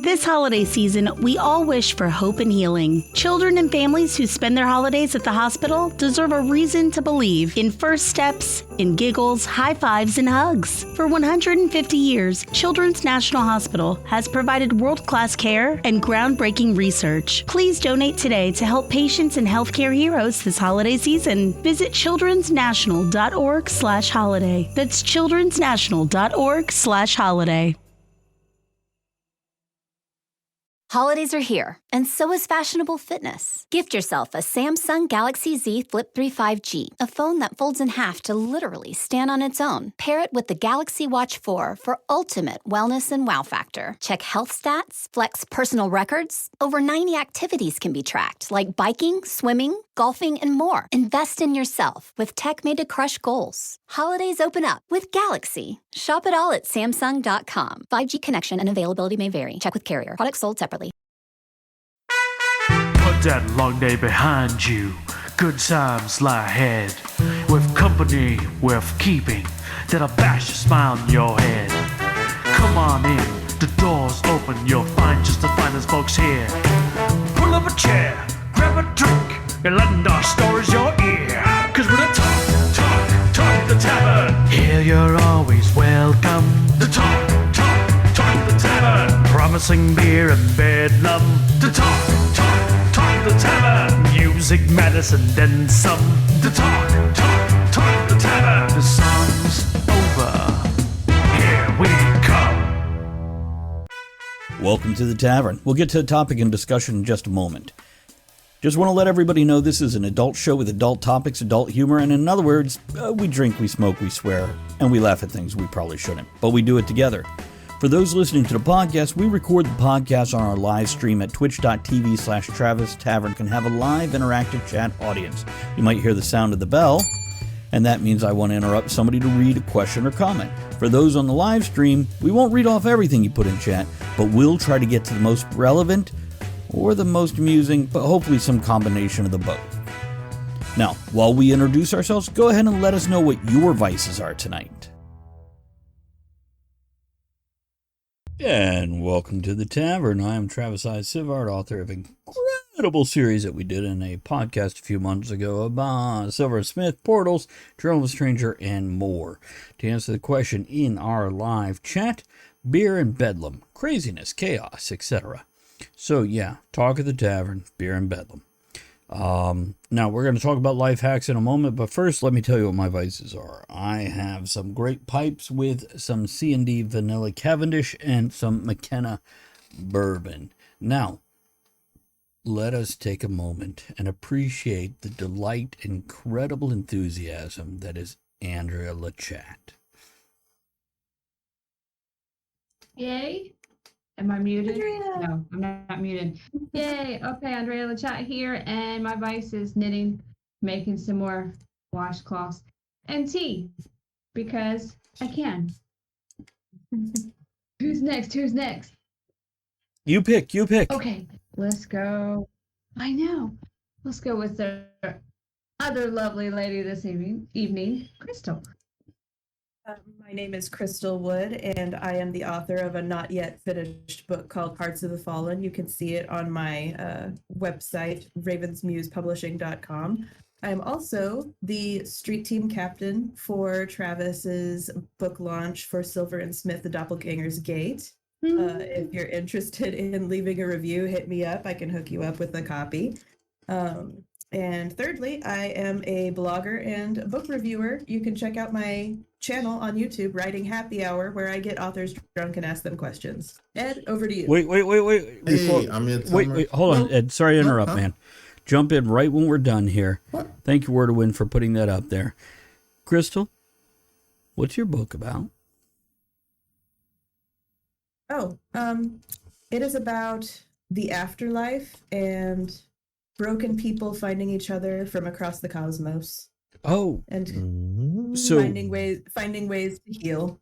This holiday season, we all wish for hope and healing. Children and families who spend their holidays at the hospital deserve a reason to believe in first steps, in giggles, high fives, and hugs. For 150 years, Children's National Hospital has provided world-class care and groundbreaking research. Please donate today to help patients and healthcare heroes this holiday season. Visit childrensnational.org/holiday. That's childrensnational.org/holiday. Holidays are here, and so is fashionable fitness. Gift yourself a Samsung Galaxy Z Flip 3 5G, a phone that folds in half to literally stand on its own. Pair it with the Galaxy Watch 4 for ultimate wellness and wow factor. Check health stats, flex personal records. Over 90 activities can be tracked, like biking, swimming, golfing, and more. Invest in yourself with tech made to crush goals. Holidays open up with Galaxy. Shop it all at Samsung.com. 5G connection and availability may vary. Check with carrier. Products sold separately. Put that long day behind you. Good times lie ahead. With company worth keeping that'll bash a smile on your head. Come on in, the door's open. You'll find just the finest folks here. Pull up a chair, grab a drink, and lend our stories your ear. Cause we're the talk the tavern. Here you're always welcome. The talk the tavern. Promising beer and bedlam. The talk the tavern. Music, medicine, then some. The talk the tavern. The song's over. Here we come. Welcome to the tavern. We'll get to the topic and discussion in just a moment. Just want to let everybody know this is an adult show with adult topics, adult humor, and in other words, we drink, we smoke, we swear, and we laugh at things we probably shouldn't, but we do it together. For those listening to the podcast, we record the podcast on our live stream at twitch.tv/Travis Tavern. Can have a live interactive chat audience. You might hear the sound of the bell, and that means I want to interrupt somebody to read a question or comment. For those on the live stream, we won't read off everything you put in chat, but we'll try to get to the most relevant or the most amusing, but hopefully some combination of the both. Now, while we introduce ourselves, go ahead and let us know what your vices are tonight. And welcome to the tavern. I am Travis I. Sivart, author of an incredible series that we did in a podcast a few months ago about Silver Smith, Portals, Journal of a Stranger, and more. To answer the question in our live chat, beer and bedlam, craziness, chaos, etc. So yeah, talk of the tavern, beer and bedlam. Now we're going to talk about life hacks in a moment, but first let me tell you what my vices are. I have some great pipes with some C&D Vanilla Cavendish and some McKenna Bourbon. Now, let us take a moment and appreciate the delight, incredible enthusiasm that is Andrea LeChat. Yay. Am I muted? Andrea. No, I'm not muted. Yay. Okay, Andrea LeChat here, and my vice is knitting, making some more washcloths, and tea, because I can. Who's next? You pick. Okay, let's go. I know. Let's go with the other lovely lady this evening, Crystal. My name is Crystal Wood, and I am the author of a not yet finished book called Hearts of the Fallen. You can see it on my website, ravensmusepublishing.com. I am also the street team captain for Travis's book launch for Silver and Smith, The Doppelganger's Gate. If you're interested in leaving a review, hit me up. I can hook you up with a copy. And thirdly, I am a blogger and a book reviewer. You can check out my channel on YouTube, Writing Happy Hour, where I get authors drunk and ask them questions. Ed, over to you. Wait. Before, hey, I'm Ed. Wait, hold on, Ed. Sorry to interrupt, man. Jump in right when we're done here. What? Thank you, Wordowin, for putting that up there. Crystal, what's your book about? It is about the afterlife and broken people finding each other from across the cosmos. Oh, and so finding ways to heal.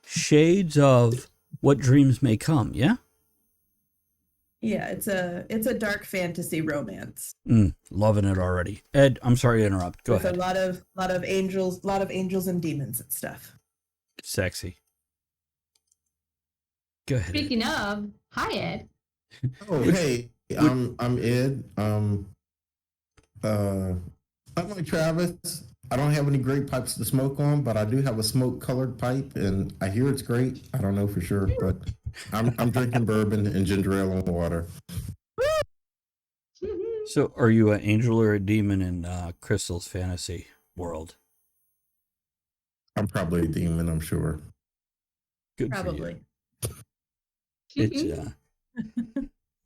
Shades of What Dreams May Come, yeah? Yeah, it's a dark fantasy romance. Loving it already. Ed, I'm sorry to interrupt. Go ahead. A lot of angels and demons and stuff. Sexy. Go ahead. Speaking of, hi Ed. Oh, hey, I'm Ed. Unlike Travis, I don't have any great pipes to smoke on, but I do have a smoke-colored pipe, and I hear it's great. I don't know for sure, but I'm drinking bourbon and ginger ale and water. So, are you an angel or a demon in Crystal's fantasy world? I'm probably a demon, I'm sure. Good Probably. for you. It's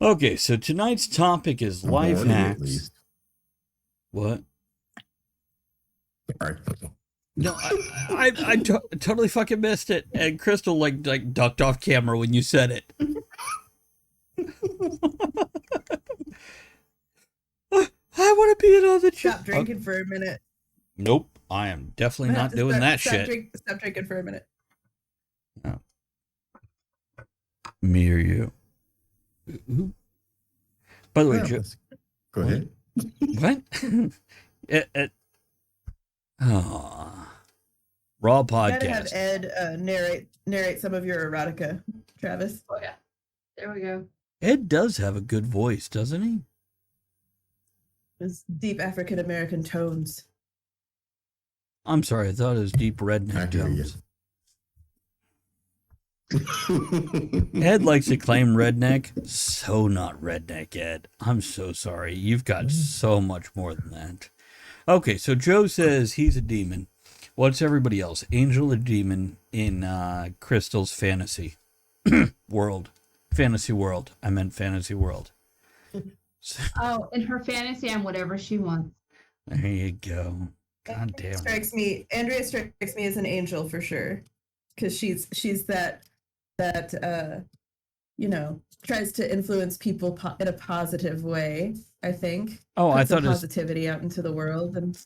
okay. So tonight's topic is life Morning, hacks. at least. What? Sorry. No, I totally fucking missed it. And Crystal like ducked off camera when you said it. I want to be another. Stop drinking for a minute. Nope, I am definitely not doing that shit. Stop drinking for a minute. No. Me or you? Ooh. By the way, Joe. Go ahead. What? Raw podcast. You gotta have Ed narrate some of your erotica, Travis. Oh yeah, there we go. Ed does have a good voice, doesn't he? His deep African American tones. I'm sorry, I thought it was deep redneck I hear you. tones. Ed likes to claim redneck. So not redneck, Ed. I'm so sorry. You've got so much more than that. Okay, so Joe says he's a demon. What's everybody else? Angel or demon in Crystal's fantasy world? Fantasy world. I meant fantasy world. Oh, in her fantasy, I'm whatever she wants. There you go. God damn. Andrea strikes me as an angel for sure, because she's that tries to influence people in a positive way. I think. Oh, I Put some thought positivity out into the world, and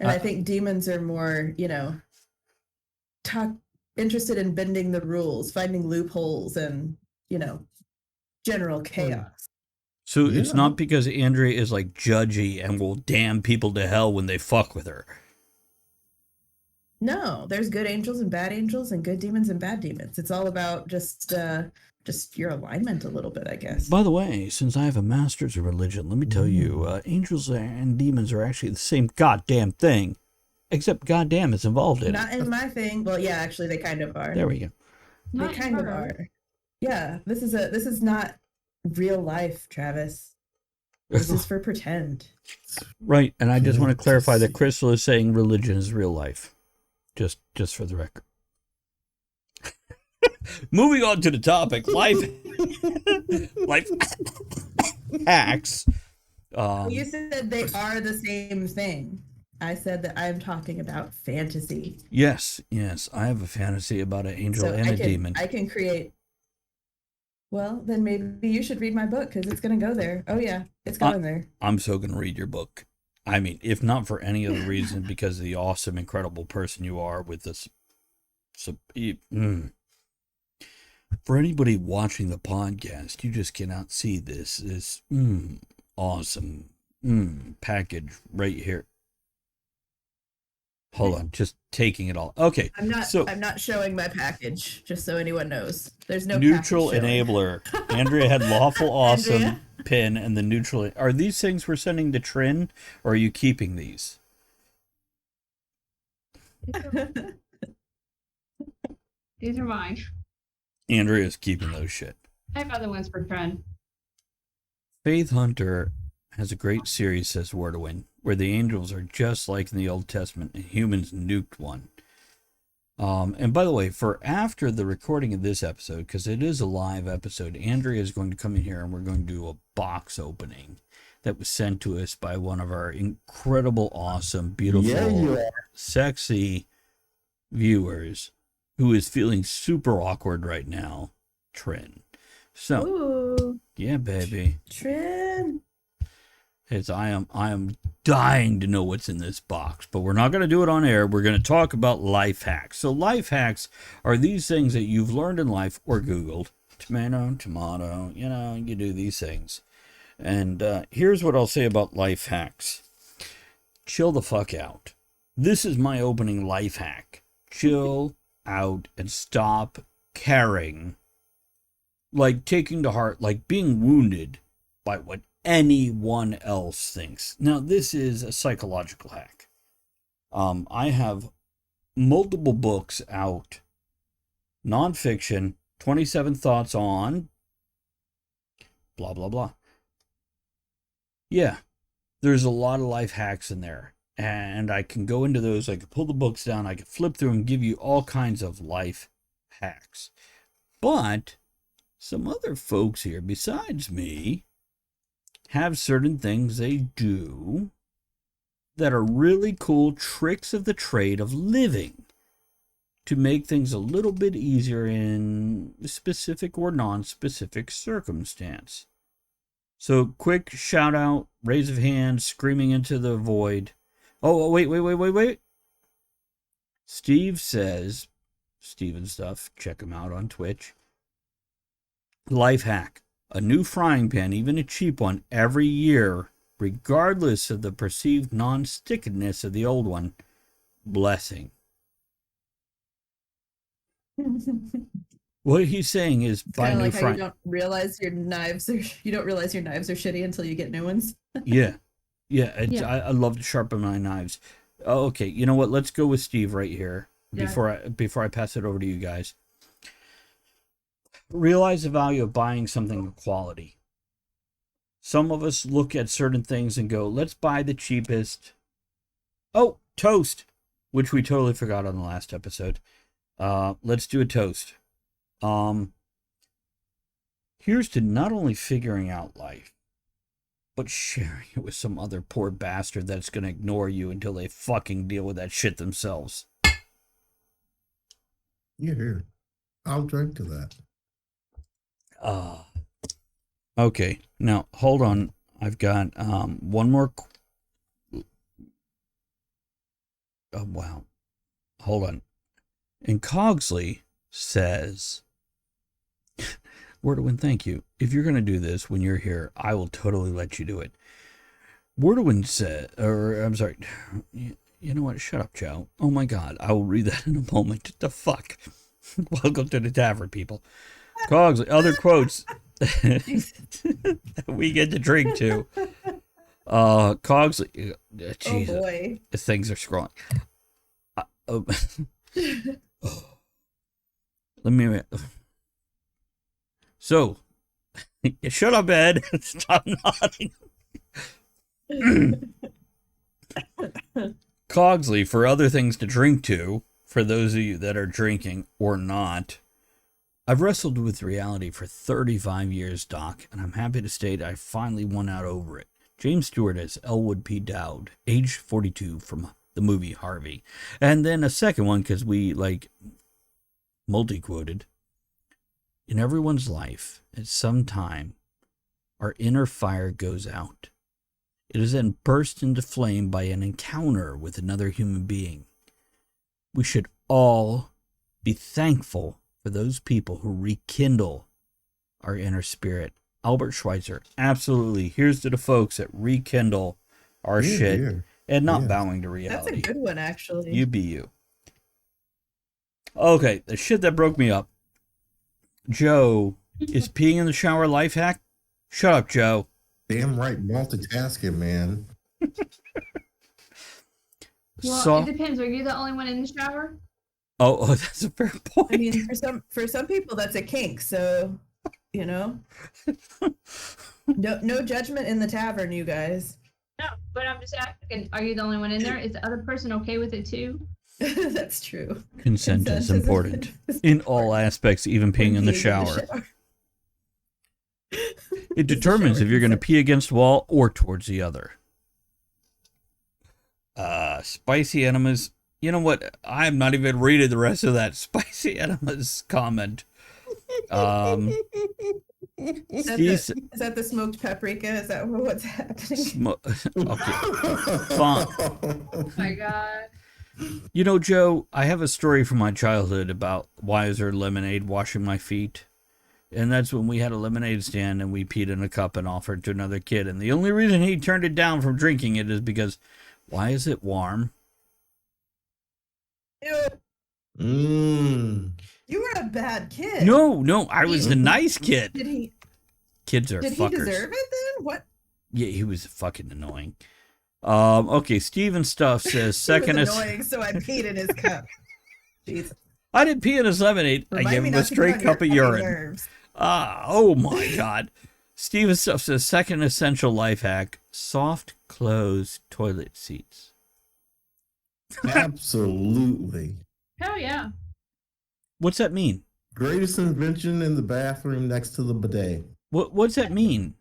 I think demons are more, interested in bending the rules, finding loopholes, and general chaos. So it's not because Andrea is like judgy and will damn people to hell when they fuck with her. No, there's good angels and bad angels and good demons and bad demons. It's all about just your alignment a little bit, I guess. By the way, since I have a master's of religion, let me tell you, angels and demons are actually the same goddamn thing, except goddamn is involved in it. Not in my thing. Well, yeah, actually, they kind of are. There we go. They kind of are. Yeah, this is not real life, Travis. This is for pretend. Right, and I just want to clarify that Crystal is saying religion is real life. Just for the record. Moving on to the topic, life hacks. You said they are the same thing. I said that I'm talking about fantasy. Yes, I have a fantasy about an angel and a demon. I can create. Well, then maybe you should read my book because it's going to go there. Oh yeah, it's going there. I'm so going to read your book. I mean, if not for any other reason, because of the awesome, incredible person you are with this. For anybody watching the podcast, you just cannot see this awesome package right here. Hold on, just taking it all. Okay, I'm not showing my package, just so anyone knows. There's no neutral enabler. Andrea had lawful awesome Andrea? Pin and the neutral. Are these things we're sending to Trin, or are you keeping these? These are mine. Andrea's keeping those shit. I have other ones for Tren. Faith Hunter has a great series, says Wordowin, where the angels are just like in the Old Testament and humans nuked one. And by the way, for after the recording of this episode, because it is a live episode, Andrea is going to come in here and we're going to do a box opening that was sent to us by one of our incredible, awesome, beautiful, sexy viewers who is feeling super awkward right now, Trin. So, Ooh, yeah, baby. Trin. I am dying to know what's in this box, but we're not going to do it on air. We're going to talk about life hacks. So life hacks are these things that you've learned in life or Googled. Tomato, you do these things. And here's what I'll say about life hacks. Chill the fuck out. This is my opening life hack. Chill out and stop caring like taking to heart, like being wounded by what anyone else thinks. Now, this is a psychological hack. I have multiple books out, nonfiction, 27 thoughts on blah, blah, blah. Yeah, there's a lot of life hacks in there. And I can go into those. I can pull the books down. I can flip through and give you all kinds of life hacks. But some other folks here besides me have certain things they do that are really cool tricks of the trade of living to make things a little bit easier in specific or non-specific circumstance. So quick shout out, raise of hand, screaming into the void. Oh, wait. Steve says, Steven stuff, check him out on Twitch. Life hack, a new frying pan, even a cheap one, every year, regardless of the perceived non-stickiness of the old one. Blessing. What he's saying is buy new frying. You don't realize your knives are shitty until you get new ones. Yeah. I love to sharpen my knives. Oh, okay, you know what? Let's go with Steve right here before I pass it over to you guys. Realize the value of buying something of quality. Some of us look at certain things and go, let's buy the cheapest. Oh, toast, which we totally forgot on the last episode. Let's do a toast. Here's to not only figuring out life, but sharing it with some other poor bastard that's going to ignore you until they fucking deal with that shit themselves. You're here. I'll drink to that. Okay, now hold on. I've got one more. Oh, wow. Hold on. And Cogsley says, Wordwin, thank you. If you're going to do this when you're here, I will totally let you do it. Wordwin said, I'm sorry. You know what? Shut up, Joe. Oh my God. I will read that in a moment. What the fuck? Welcome to the tavern, people. Cogsley, other quotes that we get to drink to. Cogsley, Jesus. Oh boy. Things are scrolling. Let me. So, shut up, Ed. Stop nodding. Cogsley, for other things to drink to, for those of you that are drinking or not, I've wrestled with reality for 35 years, Doc, and I'm happy to state I finally won out over it. James Stewart as Elwood P. Dowd, age 42, from the movie Harvey. And then a second one, because we, multi-quoted. In everyone's life, at some time, our inner fire goes out. It is then burst into flame by an encounter with another human being. We should all be thankful for those people who rekindle our inner spirit. Albert Schweitzer, absolutely. Here's to the folks that rekindle our shit and not bowing to reality. That's a good one, actually. You be you. Okay, the shit that broke me up. Joe, is peeing in the shower a life hack? Shut up, Joe. Damn right, multitasking, man. Well, it depends. Are you the only one in the shower? Oh, that's a fair point. I mean, for some people, that's a kink. So, no judgment in the tavern, you guys. No, but I'm just asking. Are you the only one in there? Is the other person okay with it too? That's true. Consent is important in all aspects, even peeing in the shower. It determines if you're going to pee against the wall or towards the other. Spicy enemas. You know what? I'm not even reading the rest of that spicy enemas comment. Is that the smoked paprika? Is that what's happening? Okay. Fine. Oh my God. You know, Joe, I have a story from my childhood about why is there lemonade washing my feet? And that's when we had a lemonade stand and we peed in a cup and offered to another kid. And the only reason he turned it down from drinking it is because, why is it warm? Mmm. You were a bad kid. No, I was the nice kid. Did he? Kids are Did fuckers. he deserve it then? What? Yeah, he was fucking annoying. Okay, Steven Stuff says second He is. was annoying, so I peed in his cup. Jesus. I didn't pee in his lemonade. I Remind gave me him not a to get straight on cup of your urine. nerves. Oh my god. Steven Stuff says second essential life hack: soft closed toilet seats. Absolutely. Hell yeah. What's that mean? Greatest invention in the bathroom next to the bidet. What's that mean?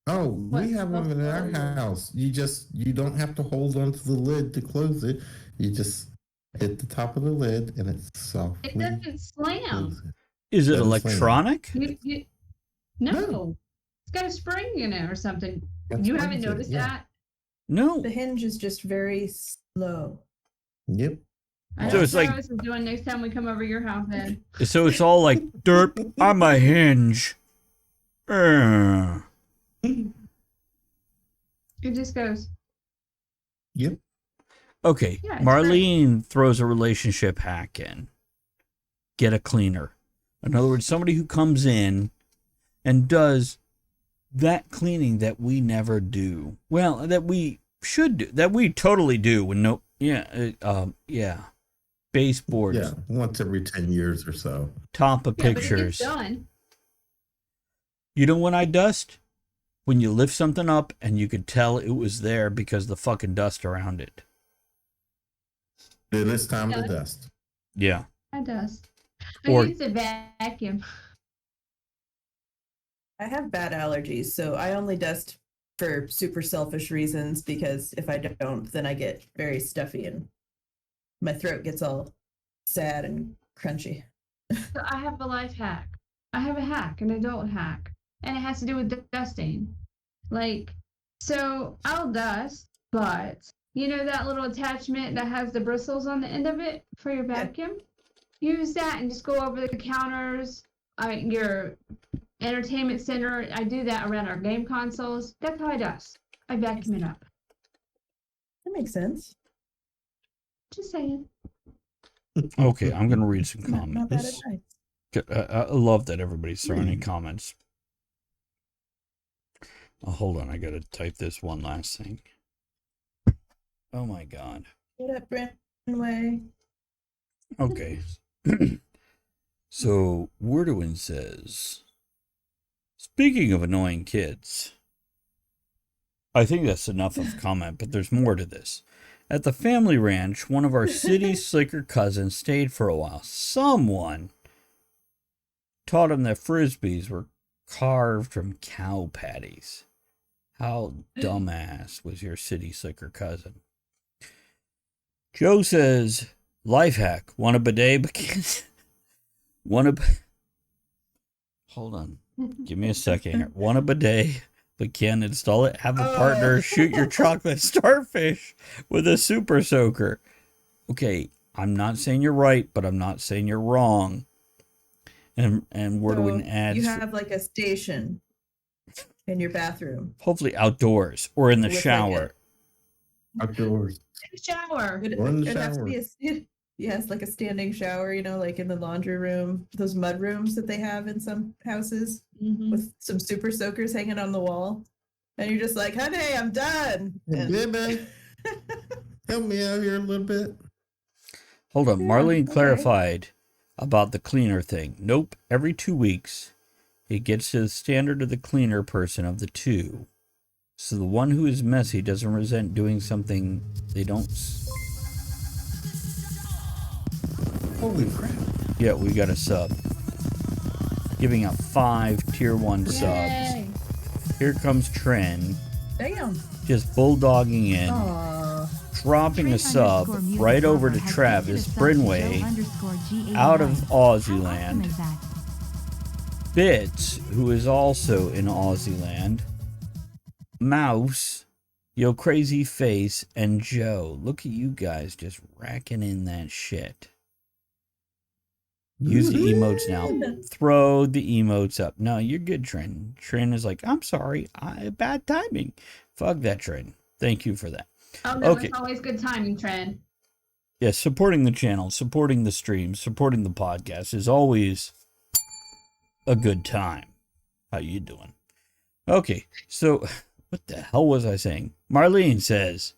Oh, we have them in our What's- house. You don't have to hold onto the lid to close it. You just hit the top of the lid and it's softly. It doesn't slam. close it. Is it Doesn't slam. electronic? No. No. It's got a spring in it or something. That's You what haven't it is, noticed yeah. that? No. The hinge is just very slow. Yep. I So know it's like- what Travis is doing next time we come over your house then. So it's all like derp. I'm a hinge. It just goes. Yep. Okay, Yeah, it's Marlene throws a relationship hack in. Get a cleaner. In other words, somebody who comes in and does that cleaning that we never do. Well, that we should do. That we totally do. When no, yeah. Baseboards, Yeah. Once every 10 years or so. top of Yeah, but it pictures. gets done. You know when I dust? When you lift something up and you could tell it was there because the fucking dust around it. Then it's time to Yeah. dust. Yeah. I dust. Or- I used to vacuum. I have bad allergies, so I only dust for super selfish reasons because if I don't, then I get very stuffy and my throat gets all sad and crunchy. So I have a life hack. I have a hack, an adult hack, and it has to do with dusting. Like, so I'll dust, but you know that little attachment that has the bristles on the end of it for your vacuum? Use that and just go over the counters, your entertainment center. I do that around our game consoles. That's how I dust. I vacuum it up. That makes sense. Just saying. Okay, I'm going to read some Not bad comments. advice. I love that everybody's throwing in comments. Oh, hold on, I gotta type this one last thing. Oh my god. Get up, Brandway. Okay. So, Wordowin says, speaking of annoying kids, I think that's enough of a comment, but there's more to this. At the family ranch, one of our city slicker cousins stayed for a while. Someone taught him that frisbees were carved from cow patties. How dumbass was your city slicker cousin? Joe says, life hack, want a bidet? Hold on. Give me a second here. Want a bidet, but can't install it? Have a partner shoot your chocolate starfish with a super soaker. Okay, I'm not saying you're right, but I'm not saying you're wrong. And Wordowin adds, You have like a station in your bathroom. hopefully outdoors or in the With like shower. Outdoors. In the shower. Or in the It'd have to shower. be yes, like a standing shower, like in the laundry room, those mud rooms that they have in some houses Mhm. with some super soakers hanging on the wall. And you're just like, honey, I'm done. And- Yeah, man. Help me out here a little bit. Hold on. Yeah, Marlene okay. clarified about the cleaner thing. Nope. Every 2 weeks, it gets to the standard of the cleaner person of the two. So the one who is messy doesn't resent doing something they don't. Holy crap. Yeah, we got a sub. Giving out 5 tier 1 subs. Yay. Here comes Tren, Damn. just bulldogging in, Aw. dropping a sub right over to Travis Brinway out of Aussie land. Bits, who is also in Aussie land, Mouse, Yo Crazy Face, and Joe. Look at you guys just racking in that shit. Use the emotes now. Throw the emotes up. No, you're good, Trin. Trin is like, I'm sorry. Bad timing. Fuck that, Trin. Thank you for that. Oh no, Okay. it's always good timing, Trent. Yes, supporting the channel, supporting the stream, supporting the podcast is always a good time. How you doing? Okay, so what the hell was I saying? Marlene says,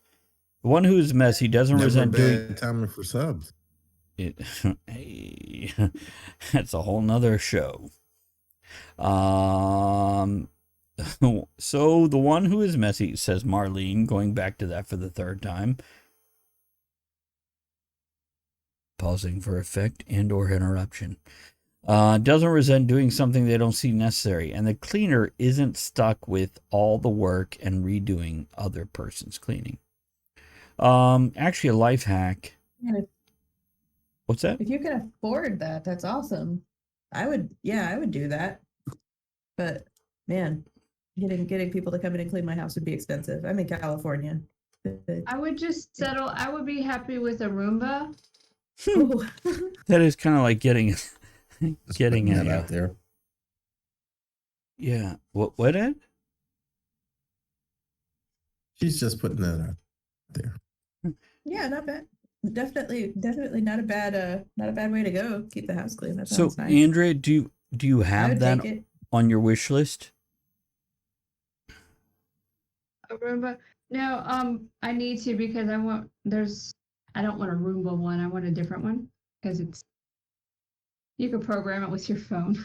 the one who is messy doesn't Never a resent doing bad time for subs. it. Hey, that's a whole nother show. So the one who is messy, says Marlene, going back to that for the third time. Pausing for effect and or interruption. Doesn't resent doing something they don't see necessary, and the cleaner isn't stuck with all the work and redoing other person's cleaning. Actually, a life hack. What's that? If you can afford that, that's awesome. I would do that. But man, getting people to come in and clean my house would be expensive. I'm in California. I would just settle. I would be happy with a Roomba. Oh. That is kind of like getting Putting that out there. Yeah. What Ed? She's just putting that out there. Yeah, not bad. Definitely not a bad way to go. Keep the house clean. That So, sounds nice. Andrea, do you I have would that take it. on your wish list? A Roomba? No, I need to because I don't want a Roomba one. I want a different one because you can program it with your phone.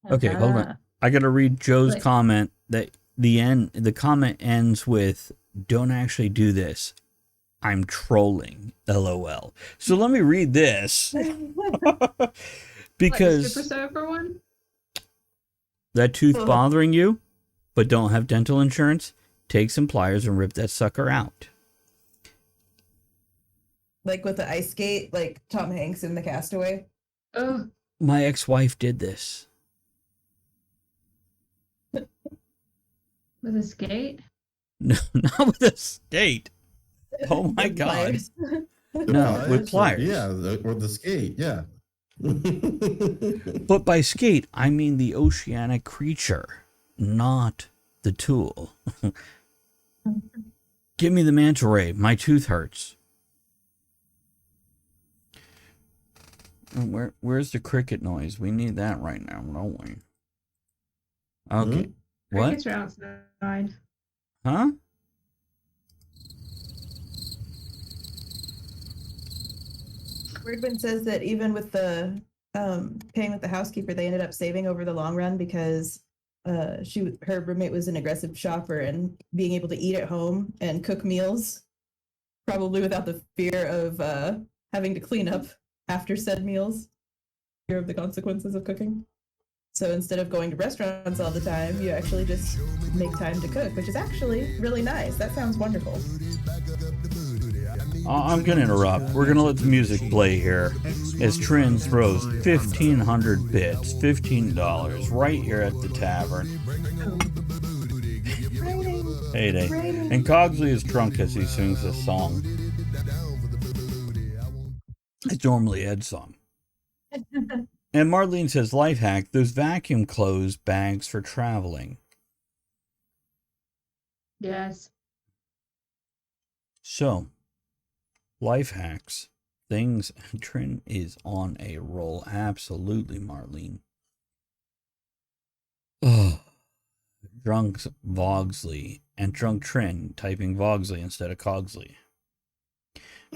Okay, hold on. I gotta read Joe's But- comment. That the comment ends with, "Don't actually do this. I'm trolling. LOL." So let me read this because Like the Super Soaker one? that tooth Oh. bothering you, but don't have dental insurance. Take some pliers and rip that sucker out. Like with the ice skate, like Tom Hanks in The Castaway. Ugh. My ex-wife did this. With a skate? No, not with a skate. Oh my With God. pliers. No, with pliers. Yeah, or the skate. Yeah. But by skate, I mean the oceanic creature, not the tool. Give me the manta ray. My tooth hurts. Where's the cricket noise? We need that right now, don't we? Okay. What? Crickets are outside. Huh? Weirdman says that even with the paying with the housekeeper, they ended up saving over the long run because her roommate was an aggressive shopper, and being able to eat at home and cook meals, probably without the fear of having to clean up after said meals, fear of the consequences of cooking. So instead of going to restaurants all the time, you actually just make time to cook, which is actually really nice. That sounds wonderful. I'm going to interrupt. We're going to let the music play here as Trin throws 1,500 bits, $15, right here at the tavern. Heyday. And Cogsley is drunk as he sings this song. It's normally Ed's song. And Marlene says, life hack, those vacuum clothes bags for traveling. Yes. So, life hacks, things. Trin is on a roll. Absolutely, Marlene. Oh, drunk Vogsley and drunk Trin typing Vogsley instead of Cogsley.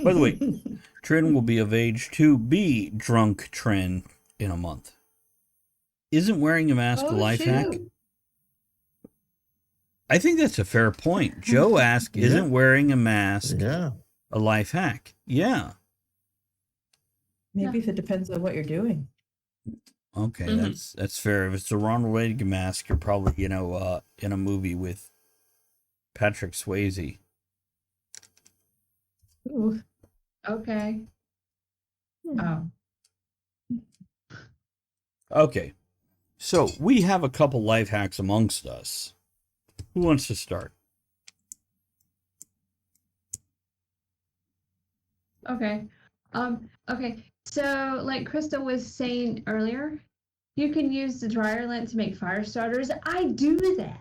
By the way, Trin will be of age to be drunk Trin in a month. Isn't wearing a mask a life hack? I think that's a fair point. Joe asked, isn't wearing a mask Yeah. a life hack? Yeah. Maybe if it depends on what you're doing. Okay, that's fair. If it's the Ronald Reagan mask, you're probably, in a movie with Patrick Swayze. Ooh. Okay. Oh. Okay, so we have a couple life hacks amongst us. Who wants to start? Okay. Okay. So, like Krista was saying earlier, you can use the dryer lint to make fire starters. I do that.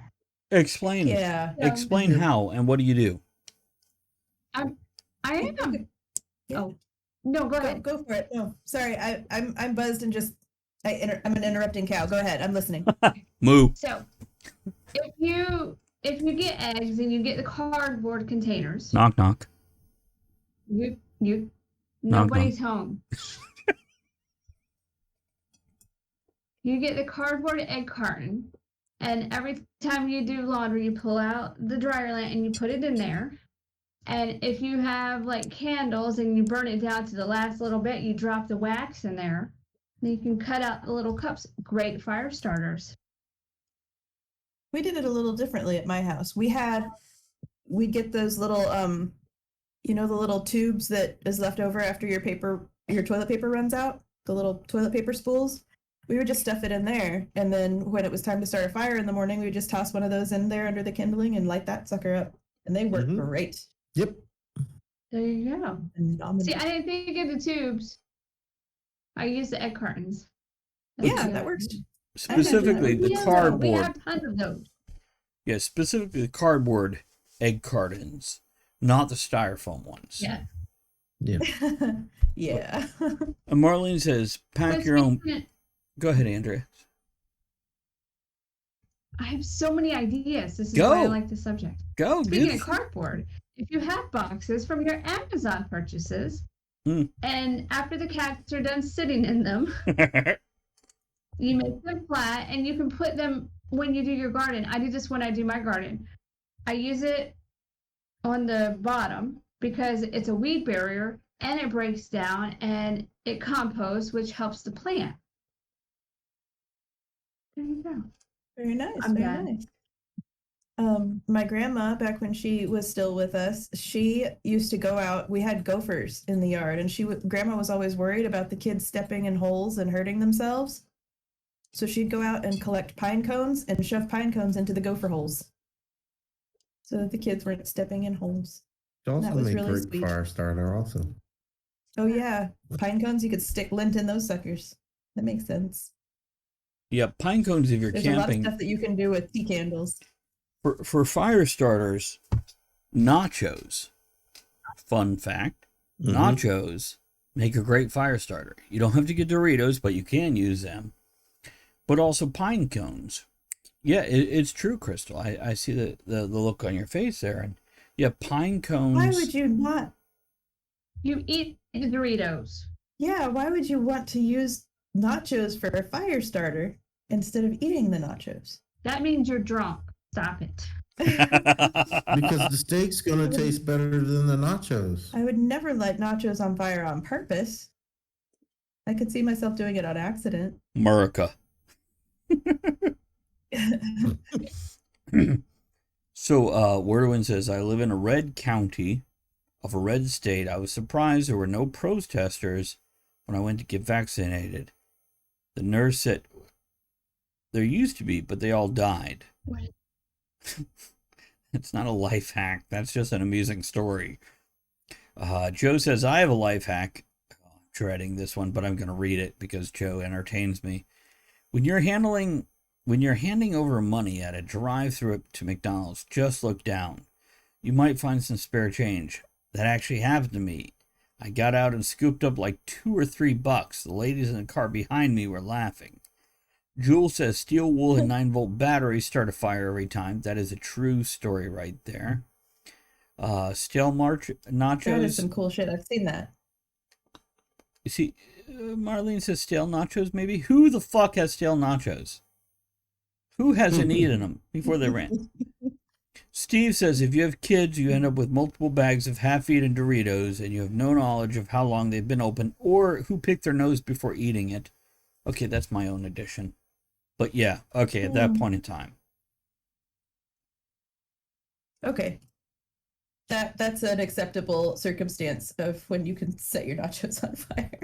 Explain. Yeah. Explain how and what do you do? I am. Yeah. Oh, no, go ahead. Go for it. No, sorry, I'm buzzed and just I'm an interrupting cow. Go ahead, I'm listening. Moo. So, if you get eggs and you get the cardboard containers, Knock, knock. you Knock, nobody's home. You get the cardboard egg carton, and every time you do laundry, you pull out the dryer lint and you put it in there. And if you have like candles and you burn it down to the last little bit, you drop the wax in there. Then you can cut out the little cups. Great fire starters. We did it a little differently at my house. We get those little the little tubes that is left over after your toilet paper runs out, the little toilet paper spools. We would just stuff it in there, and then when it was time to start a fire in the morning, we would just toss one of those in there under the kindling and light that sucker up, and they work great. Yep. There you go. Phenomenal. See, I didn't think of the tubes. I used the egg cartons. Yeah, that works. Specifically, the We cardboard. have tons of those. Yeah, specifically the cardboard egg cartons, not the styrofoam ones. Yeah. Yeah. Yeah. And Marlene says, pack your own. Go ahead, Andrea. I have so many ideas. This is Go. why I like the subject. Go. Speaking of cardboard, if you have boxes from your Amazon purchases, and after the cats are done sitting in them, you make them flat, and you can put them when you do your garden. I do this when I do my garden. I use it on the bottom because it's a weed barrier, and it breaks down, and it composts, which helps the plant. There you go. Very nice. I'm very done. nice. My grandma, back when she was still with us, she used to go out. We had gophers in the yard, and grandma was always worried about the kids stepping in holes and hurting themselves. So she'd go out and collect pine cones and shove pine cones into the gopher holes, so that the kids weren't stepping in holes. It also That was made really great sweet. fire starter also. Oh yeah, pine cones. You could stick lint in those suckers. That makes sense. Yeah, pine cones if you're There's a lot of camping. stuff that you can do with tea candles. For fire starters, nachos. Fun fact, nachos make a great fire starter. You don't have to get Doritos, but you can use them. But also pine cones. Yeah, it's true, Crystal. I see the look on your face there. And yeah, pine cones. Why would you not? You eat Doritos. Yeah, why would you want to use nachos for a fire starter instead of eating the nachos? That means you're drunk. Stop it. Because the steak's gonna taste better than the nachos. I would never light nachos on fire on purpose. I could see myself doing it on accident. America. So, Wordwin says, I live in a red county of a red state. I was surprised there were no protesters when I went to get vaccinated. The nurse said, there used to be, but they all died. What? It's not a life hack. That's just an amusing story. Joe says, I have a life hack. I'm dreading this one, but I'm going to read it because Joe entertains me. When you're handing over money at a drive-thru to McDonald's, just look down. You might find some spare change. That actually happened to me. I got out and scooped up like $2 or $3. The ladies in the car behind me were laughing. Jules says steel wool and 9-volt batteries start a fire every time. That is a true story right there. Stale nachos. That is some cool shit. I've seen that. You see, Marlene says stale nachos maybe? Who the fuck has stale nachos? Who hasn't eaten them before they ran? Steve says if you have kids, you end up with multiple bags of half-eaten Doritos and you have no knowledge of how long they've been open or who picked their nose before eating it. Okay, that's my own addition. But yeah, okay, at that point in time. Okay. That's an acceptable circumstance of when you can set your nachos on fire.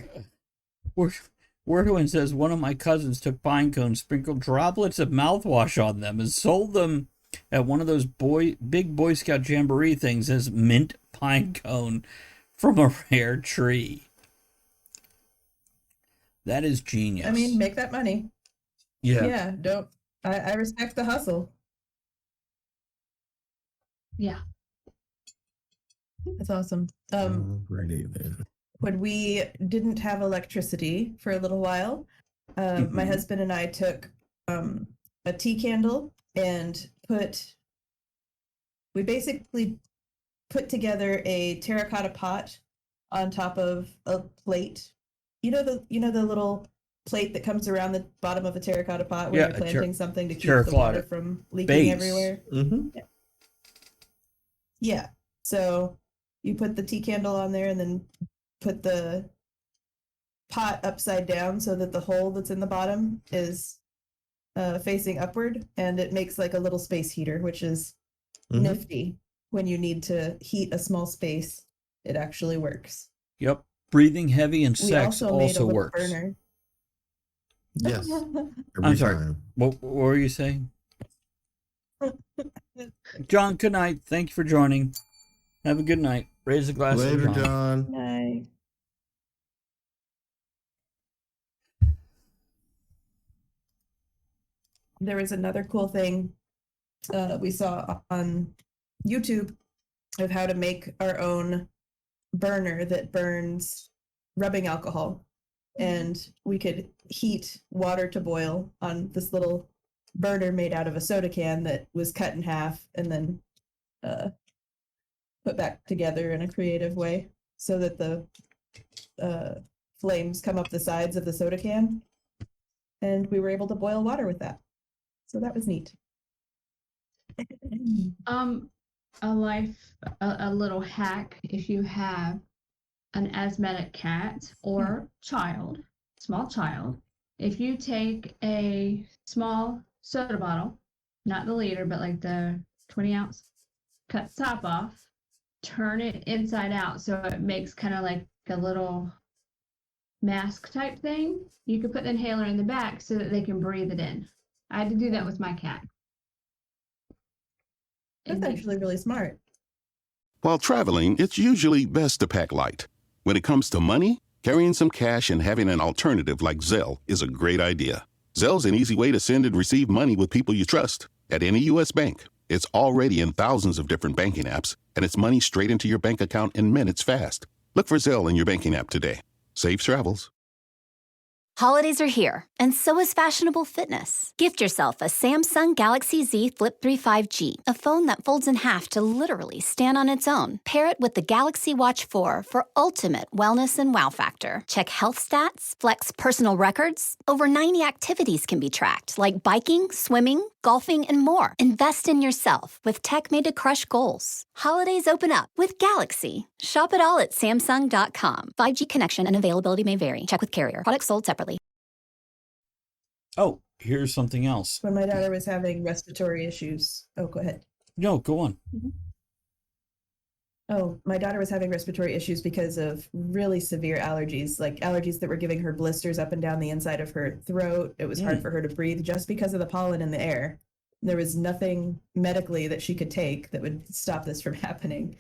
Wordwin says one of my cousins took pine cones, sprinkled droplets of mouthwash on them, and sold them at one of those big Boy Scout Jamboree things as mint pine cone from a rare tree. That is genius. I mean, make that money. Yeah. Yeah, I respect the hustle. Yeah. That's awesome. Ready there. when we didn't have electricity for a little while, my husband and I took a tea candle and we basically put together a terracotta pot on top of a plate. You know the little plate that comes around the bottom of a terracotta pot when Yeah, you're planting something to keep the terracotta water from leaking base. everywhere. Mm-hmm. Yeah. So you put the tea candle on there and then put the pot upside down so that the hole that's in the bottom is facing upward, and it makes like a little space heater, which is nifty. When you need to heat a small space, it actually works. Yep. Breathing heavy and We sex also made a also little works. burner. Yes. Every I'm sorry. time. What were you saying? John, good night. Thank you for joining. Have a good night. Raise a glass Later, for John. John. Nice. There was another cool thing we saw on YouTube of how to make our own burner that burns rubbing alcohol. And we could heat water to boil on this little burner made out of a soda can that was cut in half and then put back together in a creative way so that the flames come up the sides of the soda can. And we were able to boil water with that. So that was neat. A little hack if you have an asthmatic cat or small child. If you take a small soda bottle, not the liter, but like the 20-ounce, cut the top off, turn it inside out so it makes kind of like a little mask type thing. You could put the inhaler in the back so that they can breathe it in. I had to do that with my cat. That's actually really smart. While traveling, it's usually best to pack light. When it comes to money, carrying some cash and having an alternative like Zelle is a great idea. Zelle's an easy way to send and receive money with people you trust. At any U.S. bank, it's already in thousands of different banking apps, and it's money straight into your bank account in minutes fast. Look for Zelle in your banking app today. Safe travels. Holidays are here, and so is fashionable fitness. Gift yourself a Samsung Galaxy Z Flip 3 5G, a phone that folds in half to literally stand on its own. Pair it with the Galaxy Watch 4 for ultimate wellness and wow factor. Check health stats, flex personal records. Over 90 activities can be tracked, like biking, swimming, golfing, and more. Invest in yourself with tech made to crush goals. Holidays open up with Galaxy. Shop it all at Samsung.com. 5G connection and availability may vary. Check with carrier. Products sold separately. Oh, here's something else. When my daughter was having respiratory issues. Oh, go ahead. No, go on. Oh, my daughter was having respiratory issues because of really severe allergies, like allergies that were giving her blisters up and down the inside of her throat. It was hard for her to breathe just because of the pollen in the air. There was nothing medically that she could take that would stop this from happening.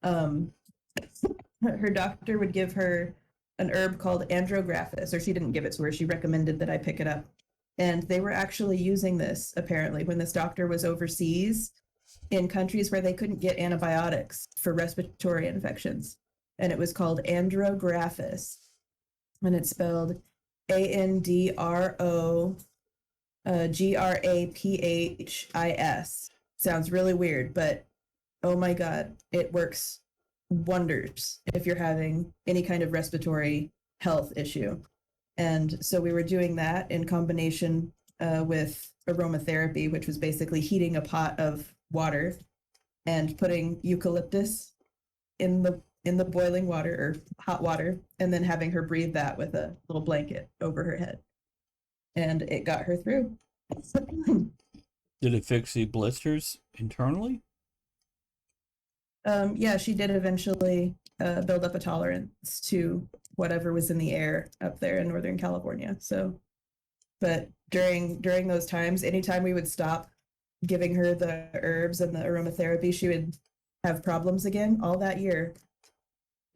Her doctor would give her an herb called andrographis, or she didn't give it to her. She recommended that I pick it up. And they were actually using this, apparently, when this doctor was overseas in countries where they couldn't get antibiotics for respiratory infections. And it was called andrographis. And it's spelled ANDROGRAPHIS. Sounds really weird, but oh my God, it works wonders if you're having any kind of respiratory health issue. And so we were doing that in combination with aromatherapy, which was basically heating a pot of water and putting eucalyptus in the boiling water or hot water, and then having her breathe that with a little blanket over her head. And it got her through. Did it fix the blisters internally? Yeah, she did eventually build up a tolerance to whatever was in the air up there in Northern California. So, but during those times, anytime we would stop giving her the herbs and the aromatherapy, she would have problems again all that year.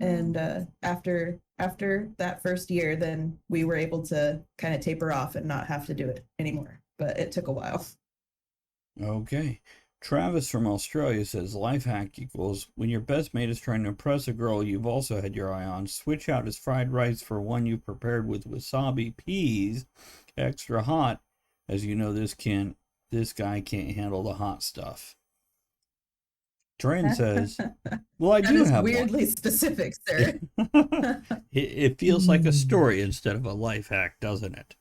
And after that first year, then we were able to kind of taper off and not have to do it anymore. But it took a while. Okay. Travis from Australia says, life hack equals when your best mate is trying to impress a girl you've also had your eye on, switch out his fried rice for one you prepared with wasabi peas, extra hot, as you know this guy can't handle the hot stuff. Trent says, well, I That do is have weirdly specific, sir. one. It feels like a story instead of a life hack, doesn't it?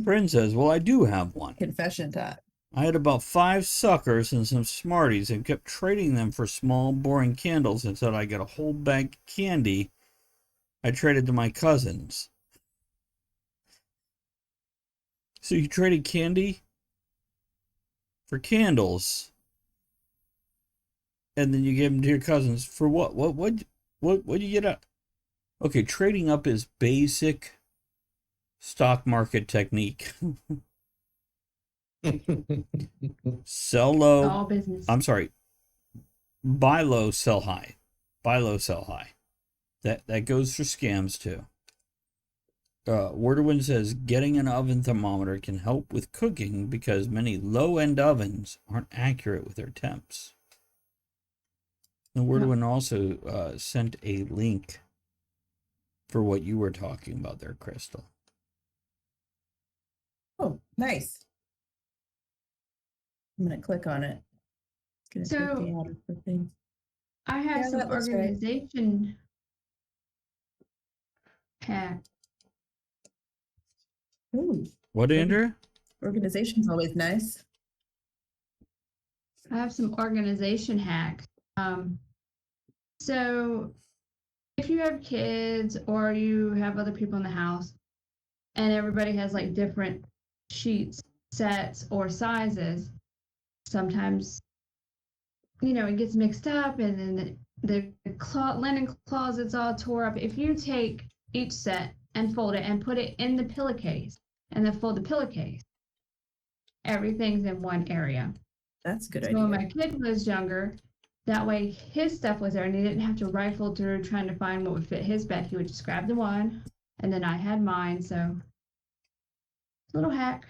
Friend says, well, I do have one. Confession time. I had about 5 suckers and some Smarties and kept trading them for small, boring candles until I got a whole bag of candy I traded to my cousins. So you traded candy for candles, and then you gave them to your cousins for what? What'd you get up? Okay, trading up is basic stock market technique. Sell low. All business. I'm sorry. Buy low, sell high. Buy low, sell high. That goes for scams too. Worderwin says getting an oven thermometer can help with cooking because many low-end ovens aren't accurate with their temps. And Worderwin also sent a link for what you were talking about there, Crystal. Oh, nice. I'm going to click on it. It's going to take me out of the thing. I have Yeah, some that looks right. organization hack. Ooh, What, Andrea? organization's always nice. I have some organization hacks. So if you have kids or you have other people in the house and everybody has like different sheets, sets, or sizes, sometimes, it gets mixed up and then the linen closet's all tore up. If you take each set and fold it and put it in the pillowcase and then fold the pillowcase, everything's in one area. That's a good So idea. when my kid was younger, that way his stuff was there and he didn't have to rifle through trying to find what would fit his bed. He would just grab the one and then I had mine. So little hack.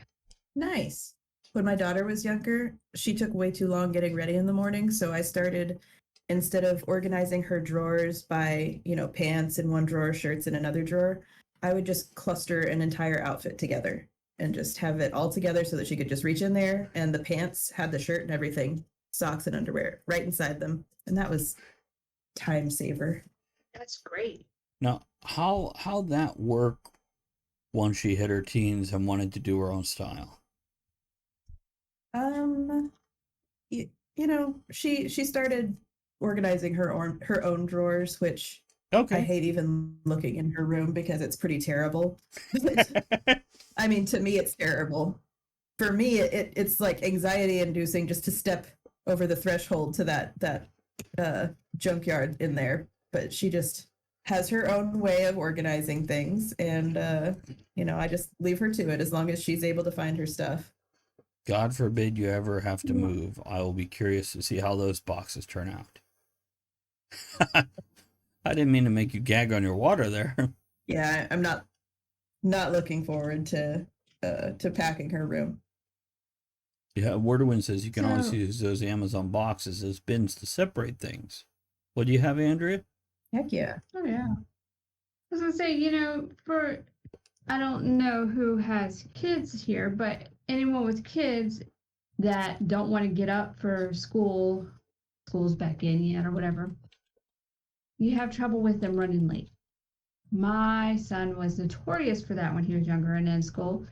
Nice. When my daughter was younger, she took way too long getting ready in the morning. So I started, instead of organizing her drawers by, pants in one drawer, shirts in another drawer, I would just cluster an entire outfit together and just have it all together so that she could just reach in there. And the pants had the shirt and everything, socks and underwear right inside them. And that was time saver. That's great. Now, how that work once she hit her teens and wanted to do her own style? She started organizing her own drawers, which Okay. I hate even looking in her room because it's pretty terrible. I mean, to me, it's terrible. For me, it's like anxiety inducing just to step over the threshold to that junkyard in there. But she just has her own way of organizing things. And, I just leave her to it as long as she's able to find her stuff. God forbid you ever have to move. I will be curious to see how those boxes turn out. I didn't mean to make you gag on your water there. Yeah, I'm not looking forward to packing her room. Yeah, Worderwin says you can always use those Amazon boxes as bins to separate things. What do you have, Andrea? Heck yeah. Oh, yeah. I was going to say, I don't know who has kids here, but anyone with kids that don't want to get up for school's back in yet or whatever, you have trouble with them running late. My son was notorious for that when he was younger and in school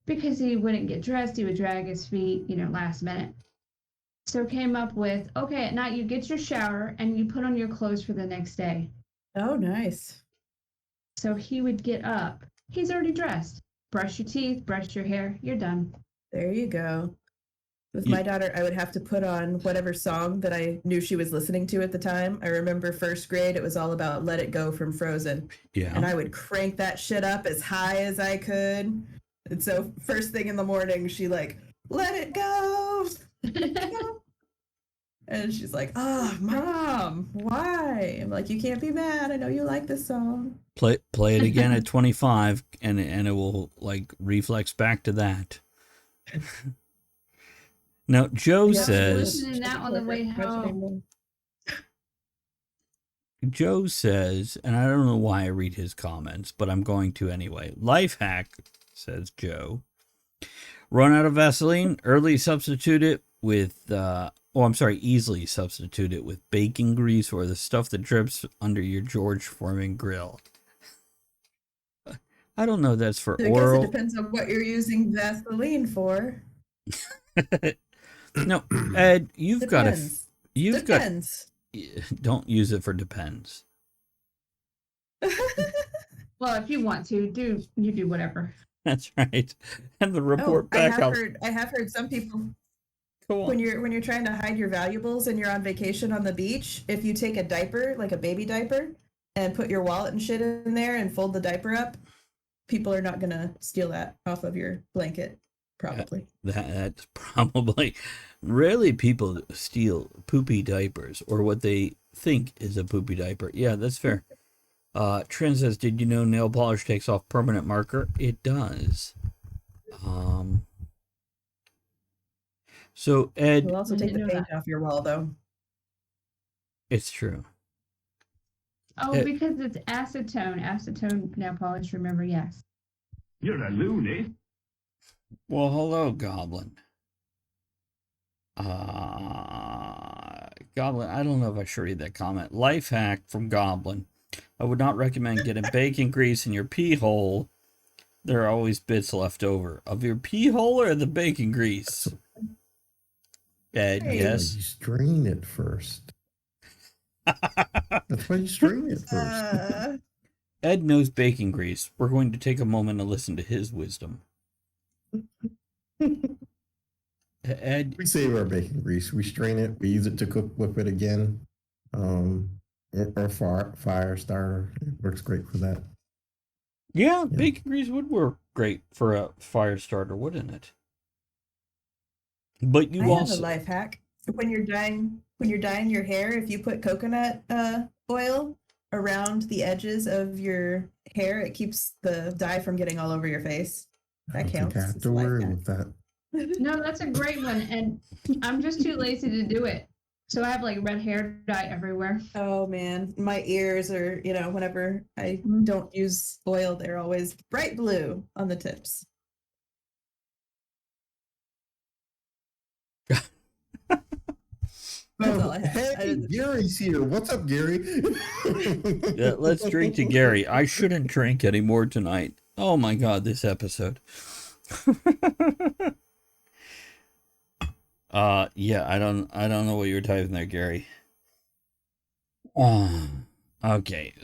because he wouldn't get dressed. He would drag his feet, last minute. So came up with, okay, at night you get your shower and you put on your clothes for the next day. Oh, nice. So he would get up. He's already dressed. Brush your teeth, brush your hair. You're done. There you go. With my daughter, I would have to put on whatever song that I knew she was listening to at the time. I remember first grade, it was all about Let It Go from Frozen. Yeah. And I would crank that shit up as high as I could. And so first thing in the morning, she like, let it go. And she's like, oh, Mom, why? I'm like, you can't be mad. I know you like this song. Play it again at 25, and it will like reflex back to that. Now, Joe Yeah, says, listening to that on the way home. and I don't know why I read his comments, but I'm going to anyway. Life hack, says Joe. Run out of Vaseline, easily substitute it with baking grease or the stuff that drips under your George Foreman grill. I don't know if that's for I oral. guess it depends on what you're using Vaseline for. No, Ed, you've got Depends. don't use it for depends. Well, if you want to, do whatever. That's right. And the report back out. I have heard some people Go on. when you're trying to hide your valuables and you're on vacation on the beach, if you take a diaper, like a baby diaper, and put your wallet and shit in there and fold the diaper up, people are not gonna steal that off of your blanket, probably. That's probably rarely people steal poopy diapers or what they think is a poopy diaper. Yeah, that's fair. Trent says, did you know nail polish takes off permanent marker? It does. So Ed, It'll also take the paint off your wall, though. It's true. Oh, because it's acetone. Acetone nail polish, remember, yes. You're a loony. Well, hello, Goblin. Goblin, I don't know if I should read that comment. Life hack from Goblin. I would not recommend getting bacon grease in your pee hole. There are always bits left over. Of your pee hole or the bacon grease? Ed, yes. You strain it first. That's why you strain it first. Ed knows bacon grease. We're going to take a moment to listen to his wisdom. Ed, We save our bacon grease. We strain it. We use it to cook with it again. Or fire starter. It works great for that. yeah, bacon grease would work great for a fire starter, wouldn't it? But you I also have a life hack. When you're dyeing your hair, if you put coconut oil around the edges of your hair, it keeps the dye from getting all over your face. That counts. I have It's to a life worry hack. with that. No, that's a great one, and I'm just too lazy to do it. So I have like red hair dye everywhere. Oh man, my ears are, whenever I don't use oil, they're always bright blue on the tips. That's all I have. Hey, Gary's here. What's up, Gary? Yeah, let's drink to Gary. I shouldn't drink anymore tonight. Oh my god, this episode. Yeah, I don't know what you were typing there, Gary. Okay.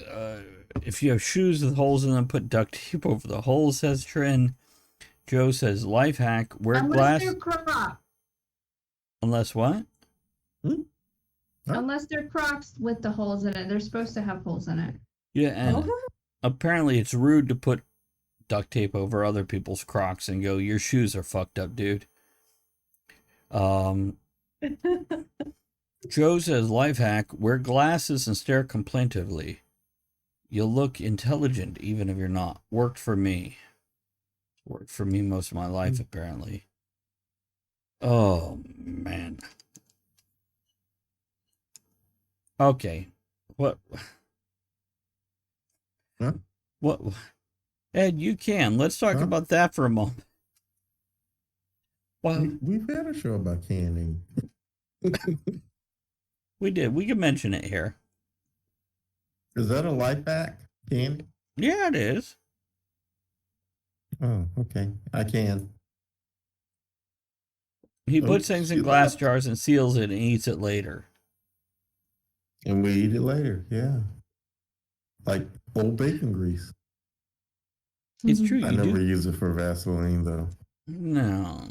If you have shoes with holes in them, put duct tape over the holes, says Trin. Joe says life hack, wear glass. Unless they're Crocs. Unless what? Huh? Unless they're Crocs with the holes in it. They're supposed to have holes in it. Yeah, and apparently it's rude to put duct tape over other people's Crocs and go, your shoes are fucked up, dude. Joe says, life hack, wear glasses and stare contemplatively. You'll look intelligent even if you're not. Worked for me. Worked for me most of my life, apparently. Oh, man. Okay. What? Huh? What? Ed, you can. Let's talk about that for a moment. Well, We've had a show about candy. we did. We can mention it here. Is that a life hack? Candy? Yeah, it is. Oh, okay. I can. He puts things in glass jars and seals it and eats it later. And we eat it later. Yeah. Like old bacon grease. It's true. I never use it for Vaseline, though. No.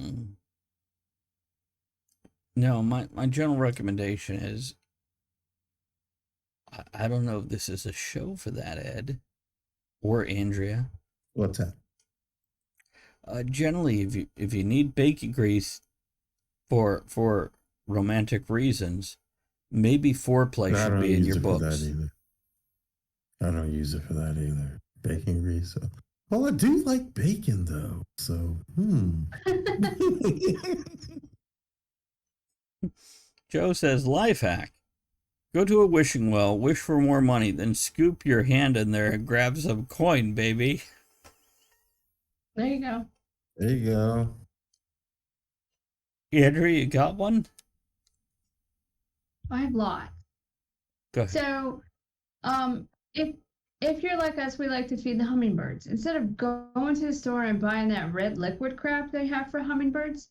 No, my general recommendation is, I don't know if this is a show for that, Ed, or Andrea. What's that? Generally, if you need bacon grease for romantic reasons, maybe foreplay should be in your books. I don't use it for that either. Bacon grease. Well, I do like bacon though. So, Joe says, life hack. Go to a wishing well, wish for more money, then scoop your hand in there and grab some coin, baby. There you go. There you go. Andrea, you got one? I have lots. Go ahead. So, if you're like us, we like to feed the hummingbirds. Instead of going to the store and buying that red liquid crap they have for hummingbirds,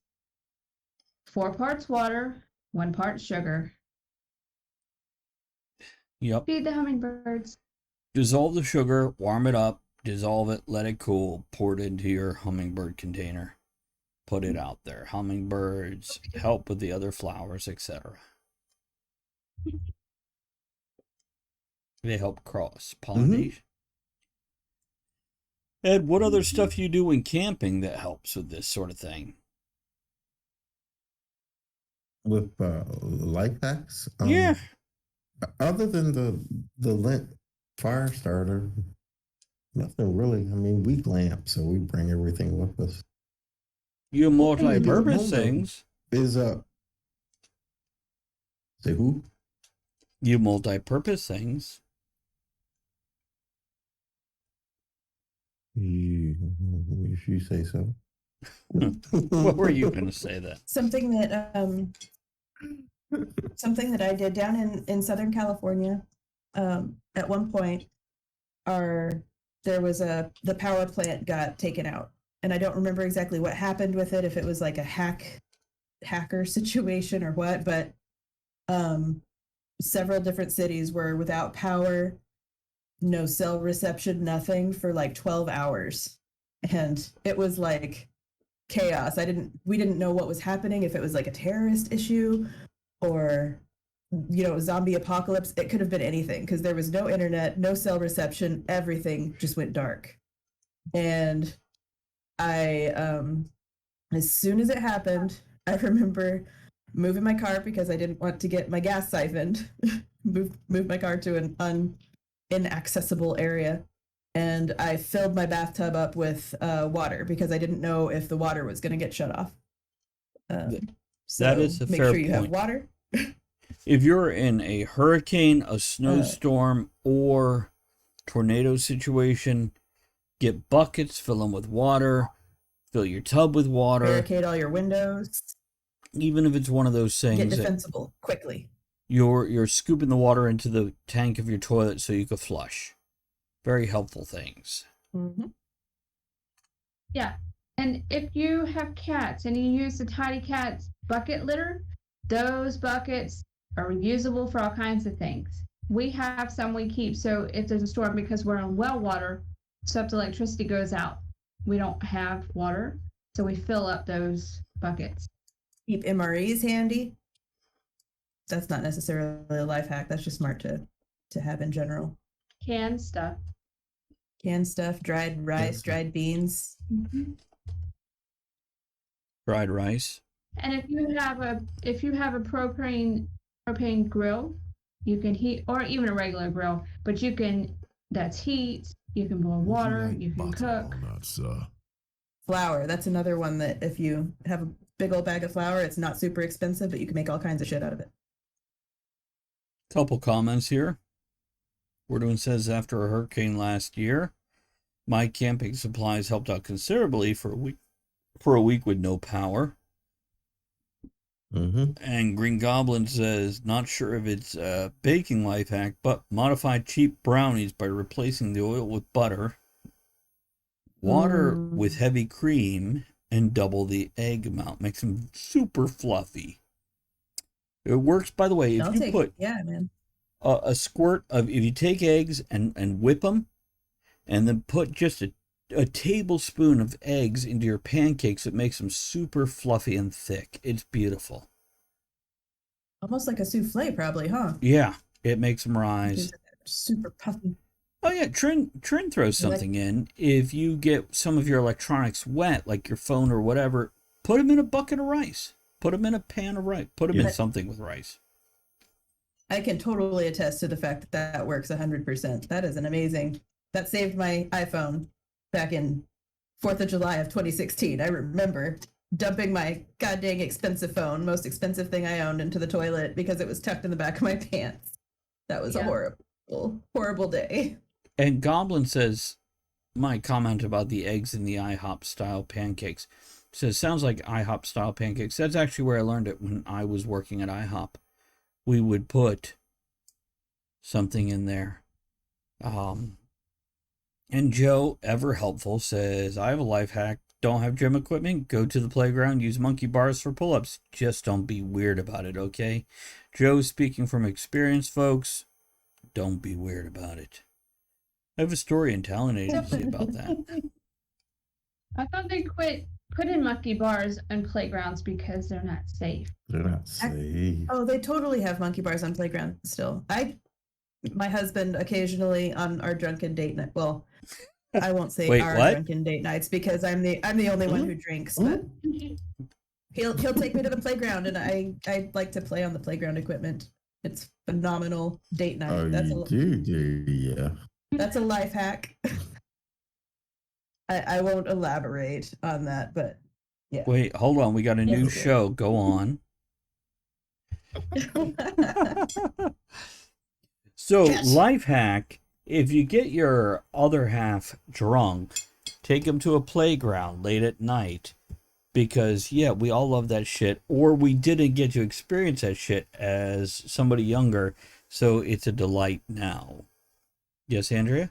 4 parts water, 1 part sugar. Yep. Feed the hummingbirds. Dissolve the sugar, warm it up, dissolve it, let it cool, pour it into your hummingbird container. Put it out there. Hummingbirds help with the other flowers, etc. They help cross pollination. Ed, what other stuff you do in camping that helps with this sort of thing? With life hacks? Yeah. Other than the lint fire starter, nothing really. I mean, we glamp, so we bring everything with us. You multi-purpose things. Is say who? You multi-purpose things. If you say so. What were you going to say then? Something that I did down in Southern California. At one point, there was the power plant got taken out, and I don't remember exactly what happened with it. If it was like a hacker situation or what, but several different cities were without power, no cell reception, nothing for like 12 hours, and it was like chaos. We didn't know what was happening, if it was like a terrorist issue or zombie apocalypse. It could have been anything, because there was no internet, no cell reception, everything just went dark. And I as soon as it happened, I remember moving my car because I didn't want to get my gas siphoned. Moved my car to an inaccessible area, and I filled my bathtub up with water because I didn't know if the water was going to get shut off. So that is a make fair sure you point. have water. If you're in a hurricane, a snowstorm, or tornado situation, get buckets, fill them with water, fill your tub with water. Barricade all your windows. Even if it's one of those things. Get defensible quickly. You're scooping the water into the tank of your toilet so you can flush. Very helpful things. Mm-hmm. Yeah. And if you have cats and you use the Tidy Cats bucket litter, those buckets are reusable for all kinds of things. We have some we keep, so if there's a storm, because we're on well water, so if the electricity goes out, we don't have water, so we fill up those buckets. Keep MREs handy. That's not necessarily a life hack. That's just smart to have in general. Canned stuff. Canned stuff, dried rice, dried beans. Mm-hmm. Fried rice. And if you have a propane grill, you can heat, or even a regular grill, but that's heat. You can boil water. You can cook. Flour. That's another one that if you have a big old bag of flour, it's not super expensive, but you can make all kinds of shit out of it. Couple comments here. Wordwin says, after a hurricane last year, my camping supplies helped out considerably for a week with no power. Mm-hmm. And Green Goblin says, not sure if it's a baking life hack, but modify cheap brownies by replacing the oil with butter, water with heavy cream, and double the egg amount. Makes them super fluffy. It works, by the way, if you put a squirt of, if you take eggs and whip them, and then put just a tablespoon of eggs into your pancakes, it makes them super fluffy and thick. It's beautiful. Almost like a souffle, probably, huh? Yeah, it makes them rise. Super puffy. Oh yeah, Trin throws something in. If you get some of your electronics wet, like your phone or whatever, put them in a bucket of rice. Put them in a pan of rice. Put them in something with rice. I can totally attest to the fact that works 100%. That is an amazing. That saved my iPhone back in 4th of July of 2016. I remember dumping my goddamn expensive phone, most expensive thing I owned, into the toilet because it was tucked in the back of my pants. That was a horrible, horrible day. And Goblin says, my comment about the eggs in the IHOP style pancakes. Says, sounds like IHOP style pancakes. That's actually where I learned it when I was working at IHOP. We would put something in there. And Joe, ever helpful, says, I have a life hack. Don't have gym equipment? Go to the playground. Use monkey bars for pull-ups. Just don't be weird about it, okay? Joe, speaking from experience, folks, don't be weird about it. I have a story in talent agency about that. I thought they quit putting monkey bars on playgrounds because they're not safe. They're not safe. Oh, they totally have monkey bars on playground still. My husband occasionally on our drunken date night. Well, I won't say Wait, our what? drunken date nights because I'm the only one who drinks. But he'll take me to the playground, and I like to play on the playground equipment. It's phenomenal date night. Oh, That's you do, yeah. That's a life hack. I won't elaborate on that, but yeah. Wait, hold on. We got a new show. Go on. So, life hack, if you get your other half drunk, take them to a playground late at night. Because, yeah, we all love that shit. Or we didn't get to experience that shit as somebody younger. So, it's a delight now. Yes, Andrea?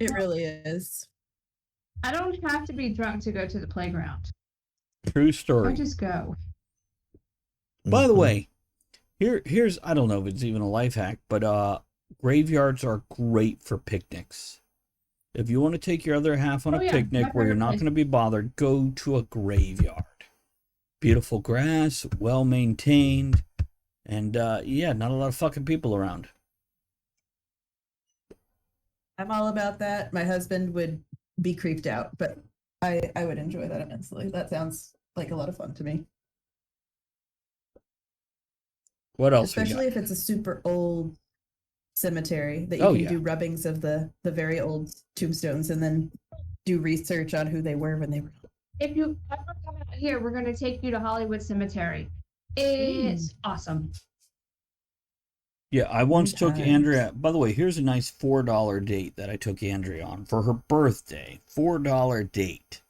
It really is. I don't have to be drunk to go to the playground. True I story. just go. By the way, here's, I don't know if it's even a life hack, but graveyards are great for picnics. If you want to take your other half on a picnic where you're not going to be bothered, go to a graveyard. Beautiful grass, well maintained, and yeah, not a lot of fucking people around. I'm all about that. My husband would be creeped out, but I would enjoy that immensely. That sounds like a lot of fun to me. What else? Especially if it's a super old cemetery that you can do rubbings of the very old tombstones and then do research on who they were when they were. If you ever come out here, we're going to take you to Hollywood Cemetery. It's awesome. Yeah, I once took Andrea. By the way, here's a nice $4 date that I took Andrea on for her birthday. $4 date.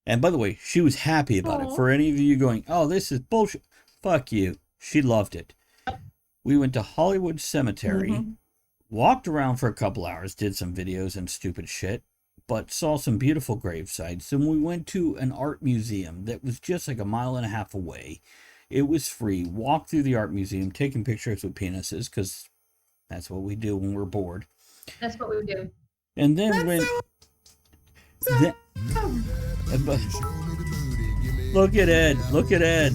And by the way, she was happy about it. For any of you going, oh, this is bullshit. Fuck you. She loved it. We went to Hollywood Cemetery, walked around for a couple hours, did some videos and stupid shit, but saw some beautiful grave sites. And we went to an art museum that was just like a mile and a half away. It was free. Walked through the art museum, taking pictures with penises, because that's what we do when we're bored. That's what we do. And then look at Ed. Look at Ed.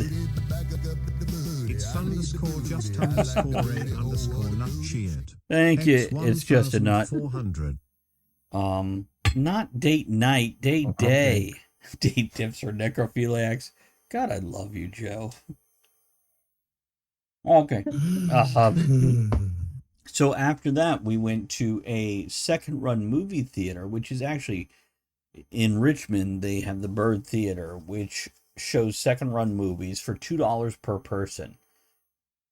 It's _just_red_nut Thank you. It's just a nut. 400. Not date night, date day. Date tips for necrophiliacs. God, I love you, Joe. Okay. So after that, we went to a second run movie theater, which is actually in Richmond. They have the Bird Theater, which shows second run movies for $2 per person.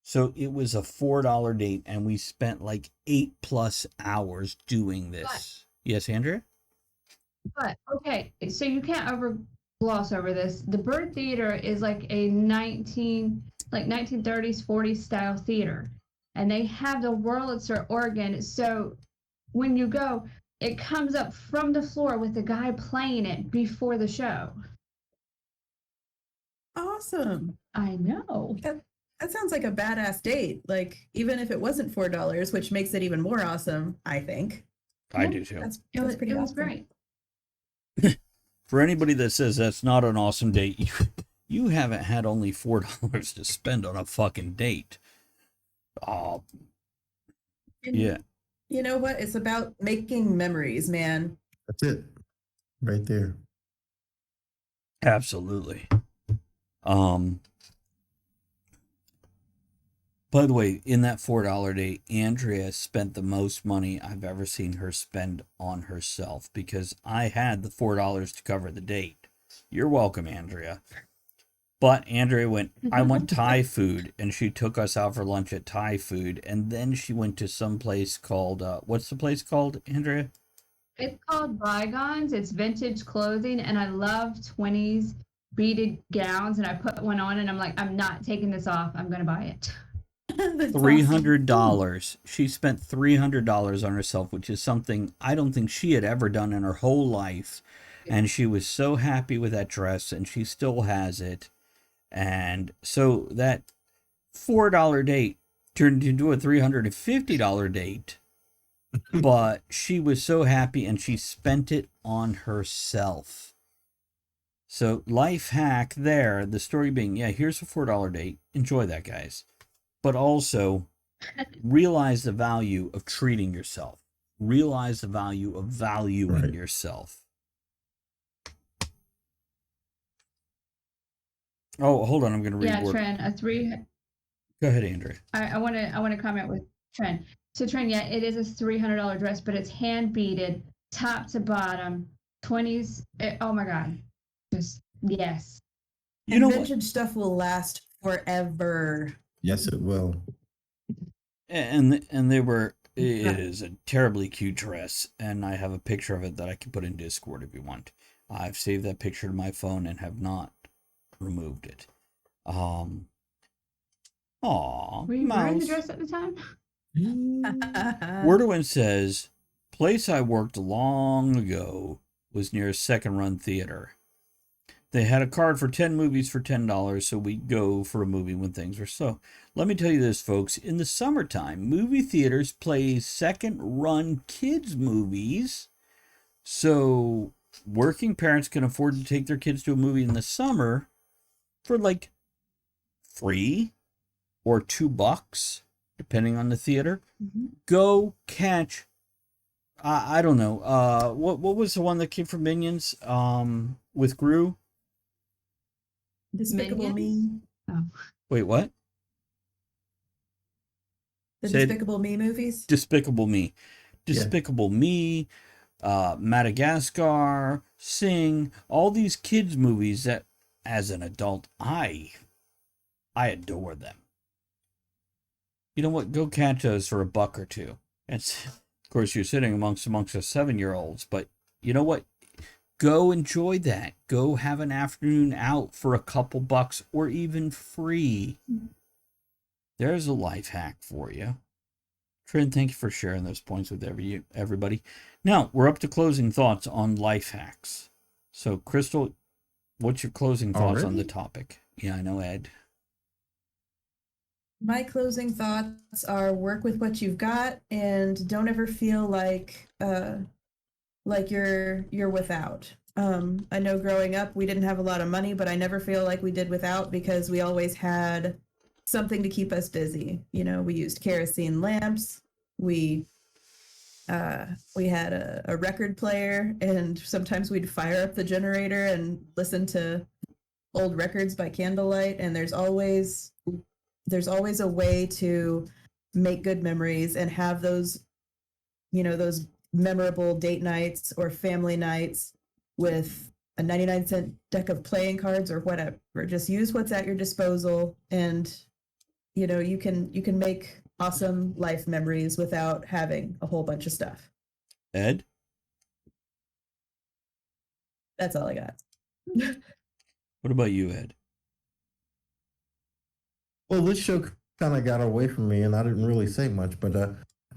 So it was a $4 date, and we spent like 8+ hours doing this. Yes, Andrea? But, okay, so you can't gloss over this. The Bird Theater is like a 1930s, 40s style theater. And they have the Wurlitzer organ. So when you go, it comes up from the floor with the guy playing it before the show. Awesome. I know. That sounds like a badass date. Like, even if it wasn't $4, which makes it even more awesome, I think. I do too. That's It was pretty awesome. great. For anybody that says that's not an awesome date, you haven't had only $4 to spend on a fucking date. Oh, yeah. You know what? It's about making memories, man. That's it. Right there. Absolutely. By the way, in that $4 date, Andrea spent the most money I've ever seen her spend on herself, because I had the $4 to cover the date. You're welcome, Andrea. But Andrea went, I want Thai food, and she took us out for lunch at Thai food, and then she went to some place called, what's the place called, Andrea? It's called Bygones. It's vintage clothing, and I love 20s beaded gowns. And I put one on, and I'm like, I'm not taking this off. I'm gonna buy it. That's $300. She spent $300 on herself, which is something I don't think she had ever done in her whole life. And she was so happy with that dress, and she still has it. And so that $4 date turned into a $350 date. But she was so happy, and she spent it on herself. So life hack there, the story being, yeah, here's a $4 date. Enjoy that, guys. But also realize the value of treating yourself. Realize the value of valuing yourself. Oh, hold on. I'm going to read. Yeah, word. Tren, Go ahead, Andrea. I want to comment with Tren. So Tren, yeah, it is a $300 dress, but it's hand beaded, top to bottom, 20s. Oh my God, just yes. You know, vintage stuff will last forever. Yes, it will. And they were. It is a terribly cute dress, and I have a picture of it that I can put in Discord if you want. I've saved that picture to my phone and have not removed it. Were you wearing the dress at the time? Wordowin says, place I worked long ago was near a second-run theater. They had a card for 10 movies for $10, so we'd go for a movie when things were slow. Let me tell you this, folks. In the summertime, movie theaters play second-run kids' movies, so working parents can afford to take their kids to a movie in the summer for like $3 or $2, depending on the theater. Mm-hmm. Go catch, I don't know, what was the one that came from Minions with Gru? Despicable Me. Oh. Wait, what? The Despicable Me movies? Despicable Me. Despicable Me, Madagascar, Sing, all these kids movies that, as an adult, I adore them. You know what? Go catch those for $1 or $2. It's, of course, you're sitting amongst the 7-year-olds, but you know what? Go enjoy that. Go have an afternoon out for a couple bucks or even free. There's a life hack for you. Trin, thank you for sharing those points with everybody. Now, we're up to closing thoughts on life hacks. So, Crystal, what's your closing thoughts on the topic? Yeah, I know, Ed. My closing thoughts are work with what you've got and don't ever feel like you're without. I know growing up we didn't have a lot of money, but I never feel like we did without because we always had something to keep us busy. You know, we used kerosene lamps. We had a record player, and sometimes we'd fire up the generator and listen to old records by candlelight. And there's always a way to make good memories and have those, you know, those memorable date nights or family nights with a 99-cent deck of playing cards or whatever. Just use what's at your disposal, and you know, you can make awesome life memories without having a whole bunch of stuff. Ed? That's all I got. What about you, Ed? Well, this show kind of got away from me, and I didn't really say much, but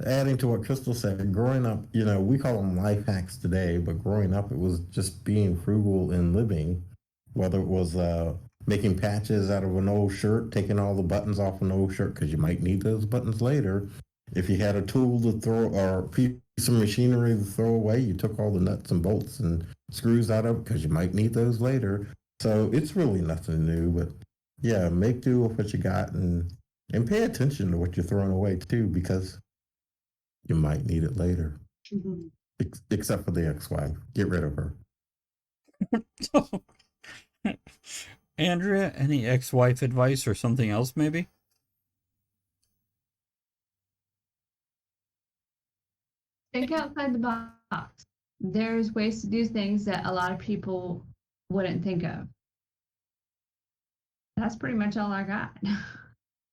adding to what Crystal said, growing up, you know, we call them life hacks today, but growing up, it was just being frugal and living, whether it was making patches out of an old shirt, taking all the buttons off an old shirt because you might need those buttons later. If you had a tool to throw or a piece of machinery to throw away, you took all the nuts and bolts and screws out of it because you might need those later. So it's really nothing new, but yeah, make do with what you got and pay attention to what you're throwing away too, because you might need it later. Mm-hmm. Except for the ex-wife. Get rid of her. Andrea, any ex-wife advice or something else maybe? Think outside the box. There's ways to do things that a lot of people wouldn't think of. That's pretty much all I got.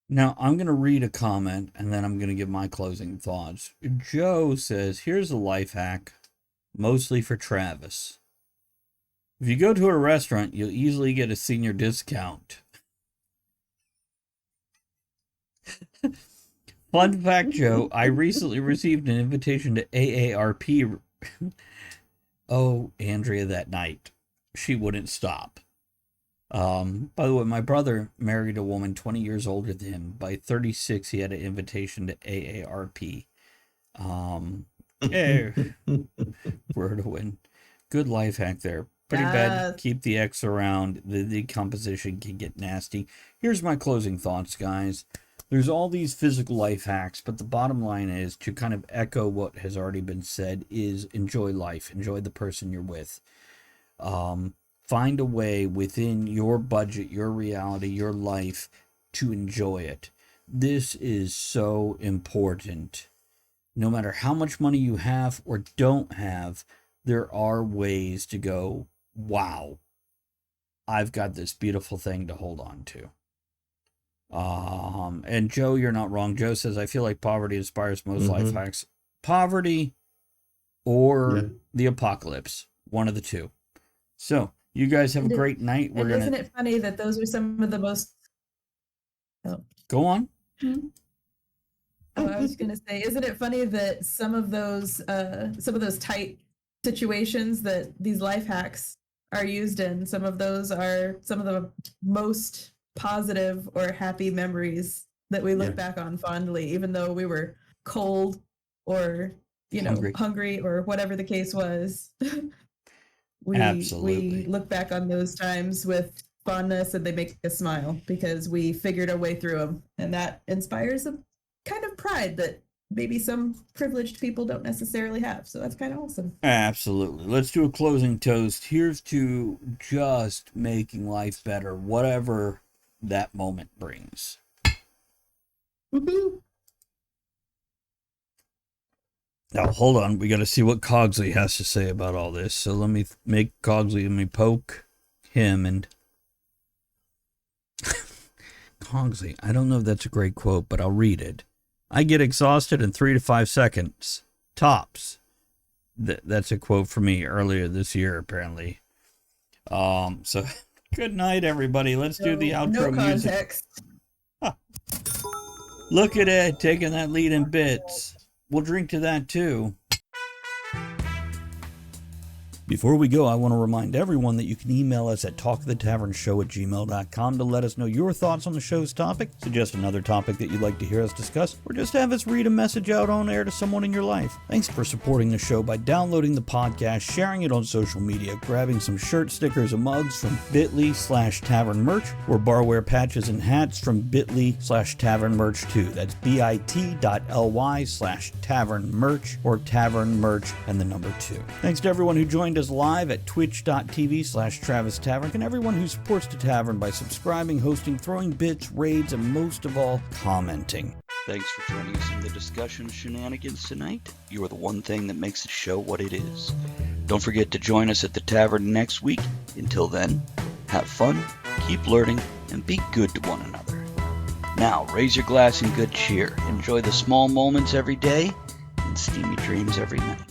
Now, I'm going to read a comment, and then I'm going to give my closing thoughts. Joe says, here's a life hack, mostly for Travis. If you go to a restaurant, you'll easily get a senior discount. Fun fact, Joe, I recently received an invitation to AARP. Oh, Andrea, that night. She wouldn't stop. By the way, my brother married a woman 20 years older than him. By 36, he had an invitation to AARP. Word to win. Good life hack there. Pretty bad. Keep the X around. The decomposition can get nasty. Here's my closing thoughts, guys. There's all these physical life hacks, but the bottom line is, to kind of echo what has already been said, is enjoy life. Enjoy the person you're with. Find a way within your budget, your reality, your life to enjoy it. This is so important. No matter how much money you have or don't have, there are ways to go, wow, I've got this beautiful thing to hold on to. And Joe, you're not wrong. Joe says, I feel like poverty inspires most life hacks. Poverty or the apocalypse. One of the two. So, you guys have a great night. Isn't it funny that those are some of the most... Oh. Go on. Oh, I was going to say, isn't it funny that some of those tight situations that these life hacks are used in, some of those are some of the most positive or happy memories that we look back on fondly, even though we were cold or, hungry or whatever the case was. We look back on those times with fondness, and they make us smile because we figured our way through them. And that inspires a kind of pride that maybe some privileged people don't necessarily have. So that's kind of awesome. Absolutely. Let's do a closing toast. Here's to just making life better, whatever that moment brings. Woohoo! Now, hold on. We got to see what Cogsley has to say about all this. So let me make Cogsley, let me poke him and... Cogsley, I don't know if that's a great quote, but I'll read it. I get exhausted in 3 to 5 seconds. Tops. That's a quote from me earlier this year, apparently. So, good night, everybody. Let's do the outro music. Look at Ed taking that lead in bits. We'll drink to that, too. Before we go, I want to remind everyone that you can email us at talkofthetavernshow@gmail.com to let us know your thoughts on the show's topic, suggest another topic that you'd like to hear us discuss, or just have us read a message out on air to someone in your life. Thanks for supporting the show by downloading the podcast, sharing it on social media, grabbing some shirt stickers and mugs from bit.ly/tavern merch, or barware patches and hats from bit.ly/tavern merch too. That's bit.ly/tavern merch or tavern merch and the number 2. Thanks to everyone who joined us live at twitch.tv/Travis Tavern, and everyone who supports the tavern by subscribing, hosting, throwing bits, raids, and most of all, commenting. Thanks for joining us in the discussion shenanigans tonight. You are the one thing that makes the show what it is. Don't forget to join us at the tavern next week. Until then, have fun, keep learning, and be good to one another. Now, raise your glass in good cheer. Enjoy the small moments every day and steamy dreams every night.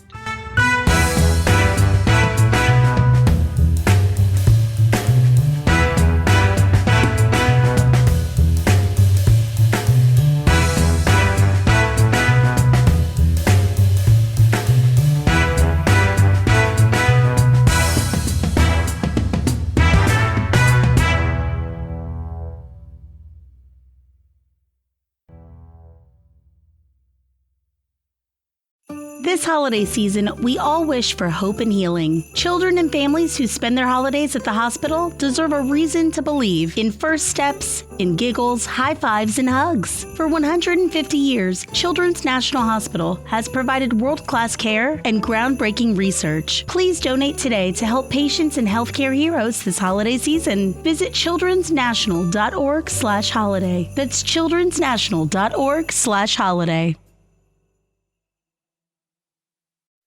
This holiday season, we all wish for hope and healing. Children and families who spend their holidays at the hospital deserve a reason to believe in first steps, in giggles, high fives, and hugs. For 150 years, Children's National Hospital has provided world-class care and groundbreaking research. Please donate today to help patients and healthcare heroes this holiday season. Visit childrensnational.org/holiday. That's childrensnational.org/holiday.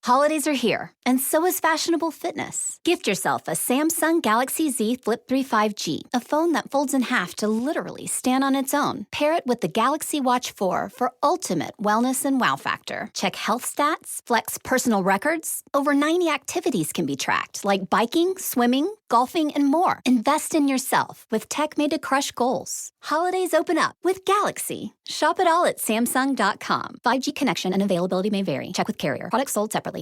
Holidays are here, and so is fashionable fitness. Gift yourself a Samsung Galaxy Z Flip 3 5G, a phone that folds in half to literally stand on its own. Pair it with the Galaxy Watch 4 for ultimate wellness and wow factor. Check health stats, flex personal records. Over 90 activities can be tracked, like biking, swimming, golfing, and more. Invest in yourself with tech made to crush goals. Holidays open up with Galaxy. Shop it all at Samsung.com. 5G connection and availability may vary. Check with carrier. Products sold separately.